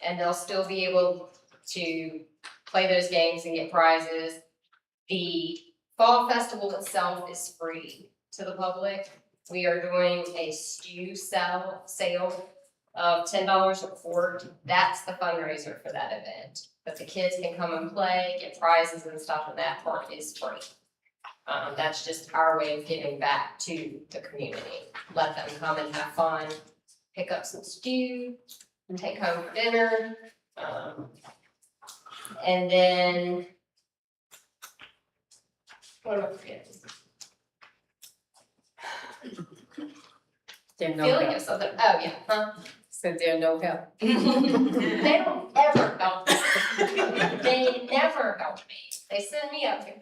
And they'll still be able to play those games and get prizes. The Fall Festival itself is free to the public. We are doing a stew sale of $10 a quart. That's the fundraiser for that event. But the kids can come and play, get prizes and stuff, and that part is free. That's just our way of giving back to the community. Let them come and have fun, pick up some stew, and take home for dinner. And then, what am I forgetting? There's no Feeling help. of something, oh yeah, huh? So there's no help. They don't ever help me. They never help me. They send me up here.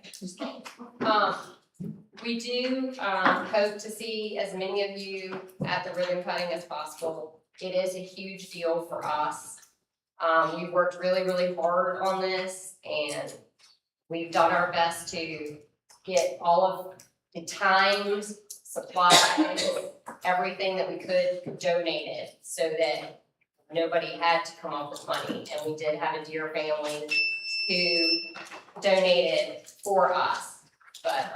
We do, hope to see as many of you at the ribbon cutting as possible. It is a huge deal for us. We've worked really, really hard on this, and we've done our best to get all of the times, supplies, everything that we could donated so that nobody had to come up with money. And we did have a dear family who donated for us, but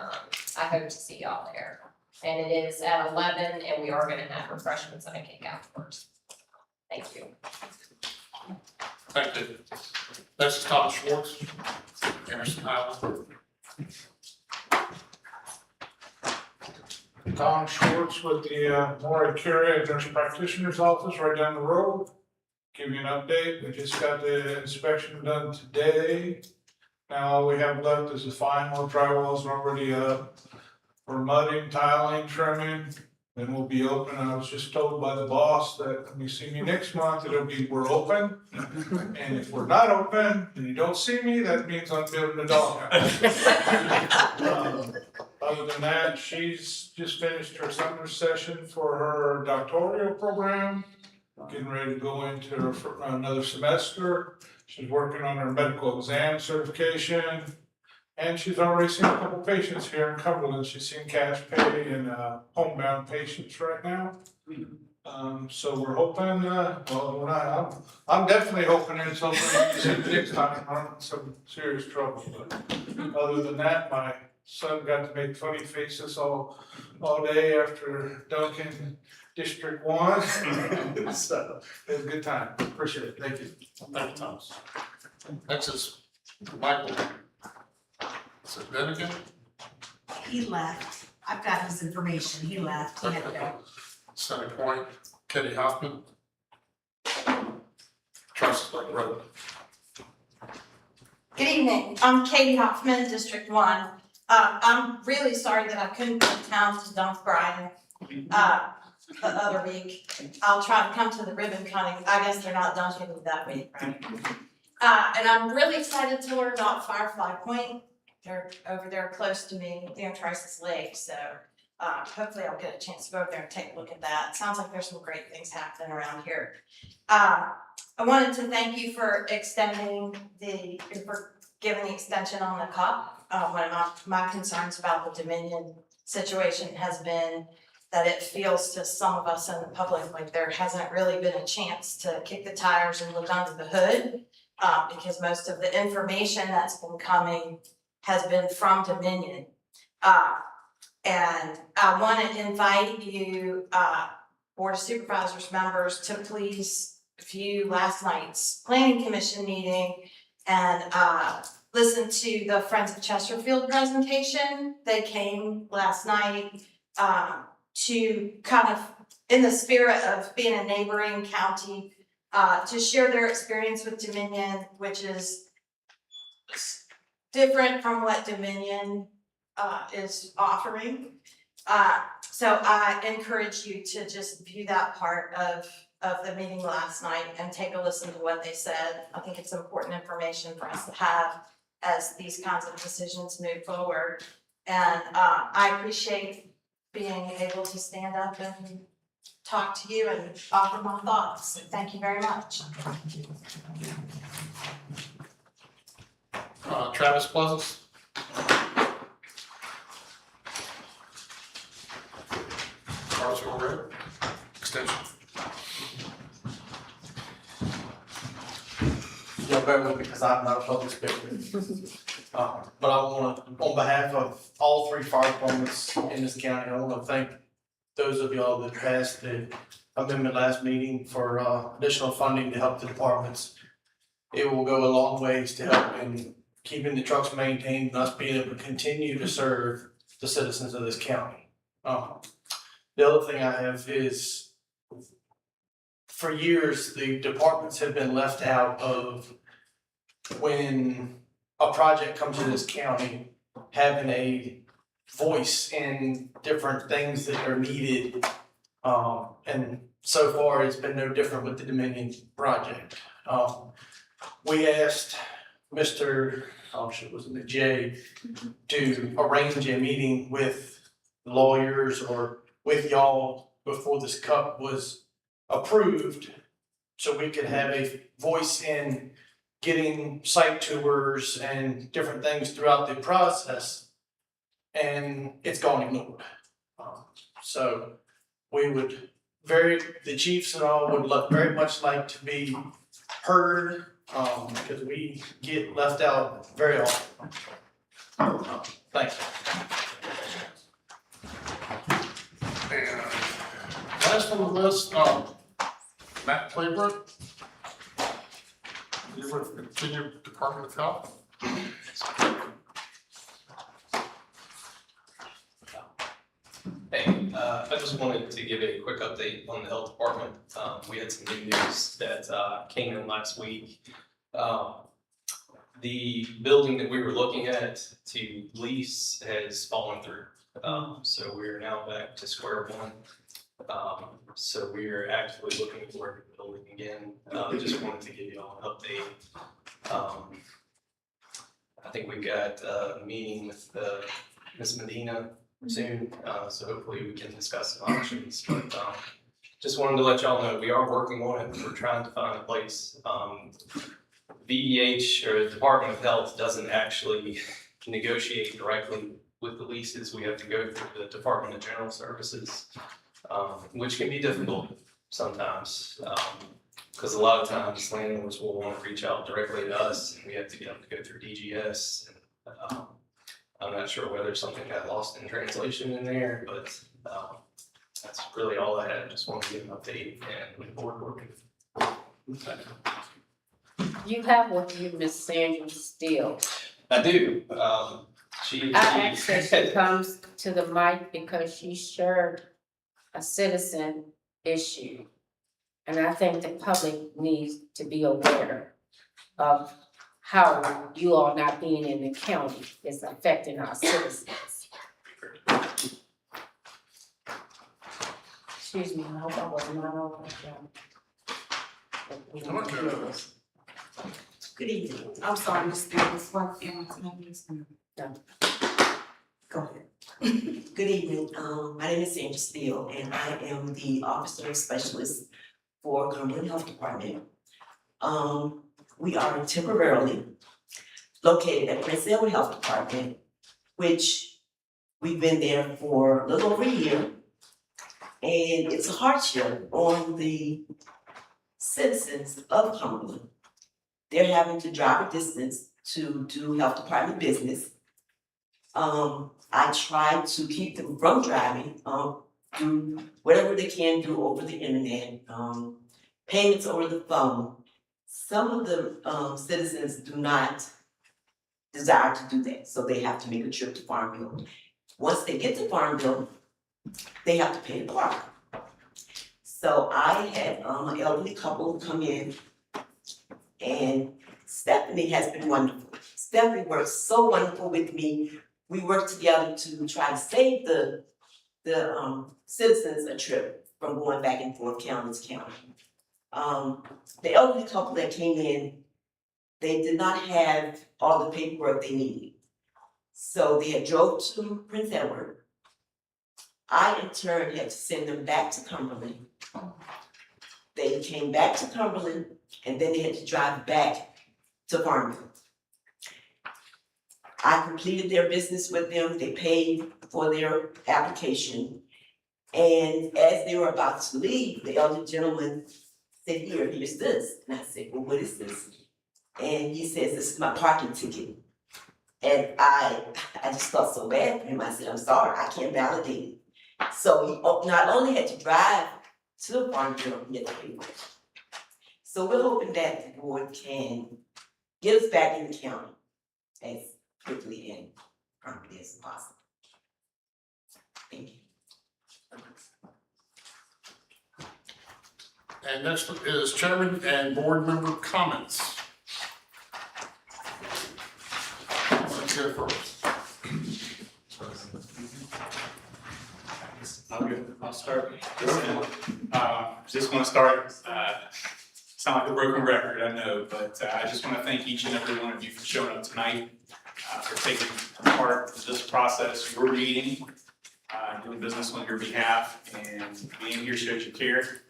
I hope to see y'all there. And it is at 11, and we are gonna have refreshments and a cake afterwards. Thank you. Thank you. Next is Tom Schwartz, Emerson Highland. Tom Schwartz with the Maury Curia Nurse Practitioner's Office right down the road. Give you an update. We just got the inspection done today. Now all we have left is the final drywall's already up. We're mudding, tiling, trimming, then we'll be open. I was just told by the boss that when you see me next month, we're open. And if we're not open and you don't see me, that means I'm building a doghouse. Other than that, she's just finished her summer session for her doctoral program, getting ready to go into her another semester. She's working on her medical exam certification, and she's already seen a couple patients here in Cumberland. She's seen cash pay and homebound patients right now. So we're hoping, I'm definitely hoping it's open next time. I'm in some serious trouble, but other than that, my son got to make funny faces all day after dunking District 1. So it was a good time. Appreciate it. Thank you. Thank you, Thomas. Next is Michael. Is it Bennigan? He left. I've got his information, he left, he had to go. Center Point, Kitty Hoffman. Trust like brother. Good evening, I'm Katie Hoffman, District One. I'm really sorry that I couldn't come to town to dump Brian, the other week. I'll try to come to the ribbon cutting, I guess they're not dunking me that week, right? And I'm really excited to learn about Firefly Point. They're over there close to me, near Trice's Lake, so hopefully I'll get a chance to go over there and take a look at that. Sounds like there's some great things happening around here. I wanted to thank you for giving the extension on the COP. One of my concerns about the Dominion situation has been that it feels to some of us in the public like there hasn't really been a chance to kick the tires and look under the hood, because most of the information that's been coming has been from Dominion. And I want to invite you, Board of Supervisors members, to please view last night's Planning Commission meeting and listen to the Friends of Chesterfield presentation. They came last night to kind of, in the spirit of being a neighboring county, to share their experience with Dominion, which is different from what Dominion is offering. So I encourage you to just view that part of the meeting last night and take a listen to what they said. I think it's important information for us to have as these kinds of decisions move forward. And I appreciate being able to stand up and talk to you and offer my thoughts. So thank you very much. Travis Pleasant. Carswell Road, extension. You'll bear with me because I'm not a public speaker. But I want to, on behalf of all three fire departments in this county, I want to thank those of y'all that passed the amendment last meeting for additional funding to help the departments. It will go a long ways to help in keeping the trucks maintained and us being able to continue to serve the citizens of this county. The other thing I have is, for years, the departments have been left out of when a project comes to this county, having a voice in different things that are needed. And so far, it's been no different with the Dominion project. We asked Mr. Jay to arrange a meeting with lawyers or with y'all before this CUP was approved, so we could have a voice in getting site tours and different things throughout the process, and it's gone ignored. So we would the chiefs and all would very much like to be heard, because we get left out very often. Thank you. And last on the list, Matt Claybrook. You with Virginia Department of Health. Hey, I just wanted to give a quick update on the health department. We had some good news that came in last week. The building that we were looking at to lease has fallen through. So we're now back to square one. So we're actively looking for a building again. Just wanted to give you all an update. I think we've got a meeting with Ms. Medina soon, so hopefully we can discuss some options. But just wanted to let y'all know we are working on it. We're trying to find a place. VEH, or Department of Health, doesn't actually negotiate directly with the leases. We have to go through the Department of General Services, which can be difficult sometimes, because a lot of times landlords will want to reach out directly to us, and we have to get them to go through DGS. And, I'm not sure whether something got lost in translation in there, but that's really all I had. Just wanted to give an update and look forward to working. You have with you Miss Sandra Steele. I do. She I asked her she comes to the mic because she shared a citizen issue. And I think the public needs to be aware of how you all not being in the county is affecting our citizens. Excuse me, I hope I was not over. Good evening. I'm sorry, Ms. Stevens, what, No. Go ahead. Good evening, my name is Sandra Steele, and I am the Officer Specialist for Cumberland Health Department. We are temporarily located at Prince Edward Health Department, which we've been there for a little over a year. And it's a hardship on the citizens of Cumberland. They're having to drive a distance to do health department business. I try to keep them from driving, do whatever they can do over the internet, payments over the phone. Some of the citizens do not desire to do that, so they have to make a trip to Farmville. Once they get to Farmville, they have to pay to park. So I had an elderly couple come in, and Stephanie has been wonderful. Stephanie works so wonderful with me. We work together to try to save the citizens a trip from going back and forth county to county. The elderly couple that came in, they did not have all the paperwork they needed. So they had drove to Prince Edward. I in turn had to send them back to Cumberland. They came back to Cumberland, and then they had to drive back to Farmville. I completed their business with them, they paid for their application. And as they were about to leave, the elder gentleman said, here's this. And I said, well, what is this? And he says, this is my parking ticket. And I just felt so bad for him. I said, I'm sorry, I can't validate it. So he not only had to drive to Farmville, he had to pay for it. So we're hoping that the board can get us back in the county as quickly and promptly as possible. Thank you. And next is chairman and board member comments. Let's go first. I'll start. Just want to start, sound like a broken record, I know, but I just want to thank each and every one of you for showing up tonight, for taking part in this process, your meeting, doing business on your behalf, and being here shows you care.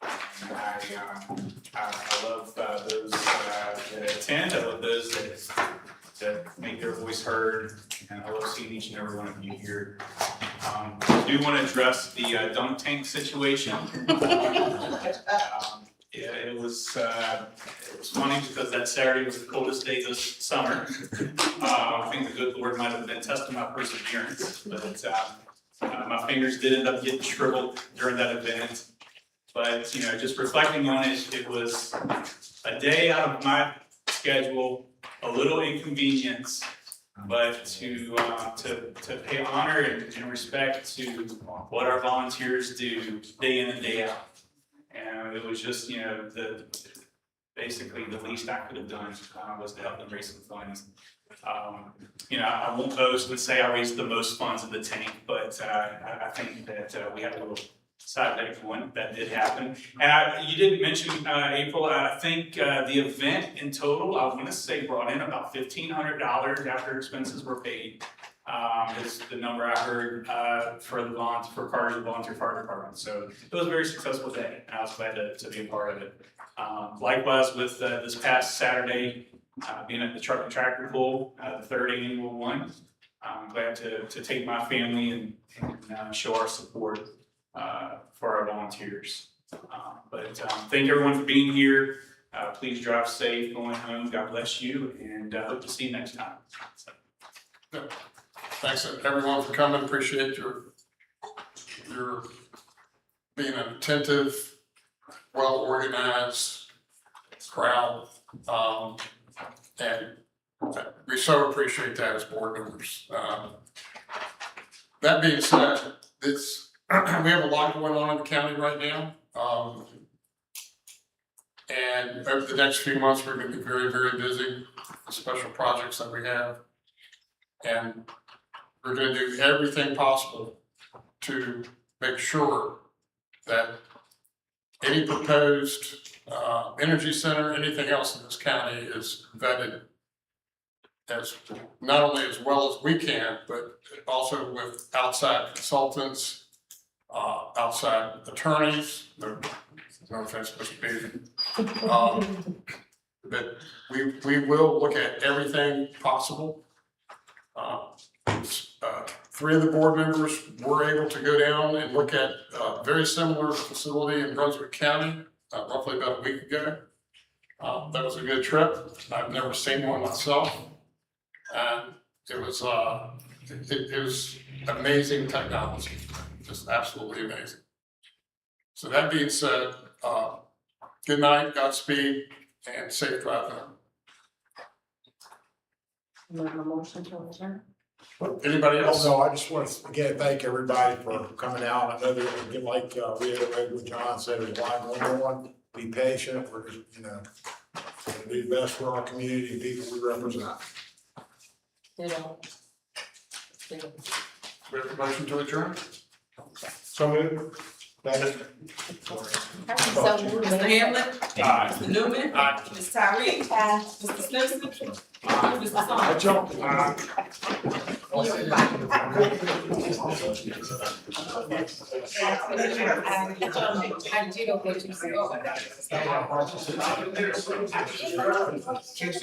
And I love those that attend, I love those that make their voice heard, and I love seeing each and every one of you here. I do want to address the dunk tank situation. Yeah, it was funny because that Saturday was the coldest day this summer. I think the good Lord might have been testing my perseverance, but my fingers did end up getting shriveled during that event. But, you know, just reflecting on it, it was a day out of my schedule, a little inconvenience, but to pay honor and respect to what our volunteers do day in and day out. And it was just, you know, basically the least I could have done was to help them raise some funds. You know, I won't boast and say I raised the most funds in the tank, but I think that we have a little side note one that did happen. And you didn't mention April. I think the event in total, I want to say, brought in about $1,500 after expenses were paid. Is the number I heard for Carter's Volunteer Fire Department. So it was a very successful day, and I was glad to be a part of it. Likewise with this past Saturday, being at the Truck and Tractor Pull, the third annual one. I'm glad to take my family and show our support for our volunteers. But thank everyone for being here. Please drive safe going home. God bless you, and hope to see you next time. So. Yeah. Thanks everyone for coming. Appreciate your being an attentive, well-organized crowd. And We so appreciate that as board members. That being said, it's, we have a lot going on in the county right now. And over the next few months, we're gonna be very, very busy with special projects that we have. And we're gonna do everything possible to make sure that any proposed energy center, anything else in this county is vetted as not only as well as we can, but also with outside consultants, outside attorneys. No offense, Mr. Beasley. But we will look at everything possible. Three of the board members were able to go down and look at a very similar facility in Brunswick County, roughly about a week ago. That was a good trip. I've never seen one myself. And it was amazing technology, just absolutely amazing. So that being said, good night, Godspeed, and safe drive home. Make a motion to adjourn. Anybody else? No, I just want to again thank everybody for coming out. I know that again, like reiterate what John said, there's a lot going on. Be patient. We're just, gonna do the best for our community and people we represent. Ditto. We have a motion to adjourn? So moved. Thank Mr. Hamlin? Mr. Newman? Ms. Tyree? Mr. Simpson? Mr. Song? I jumped. I do know what you said.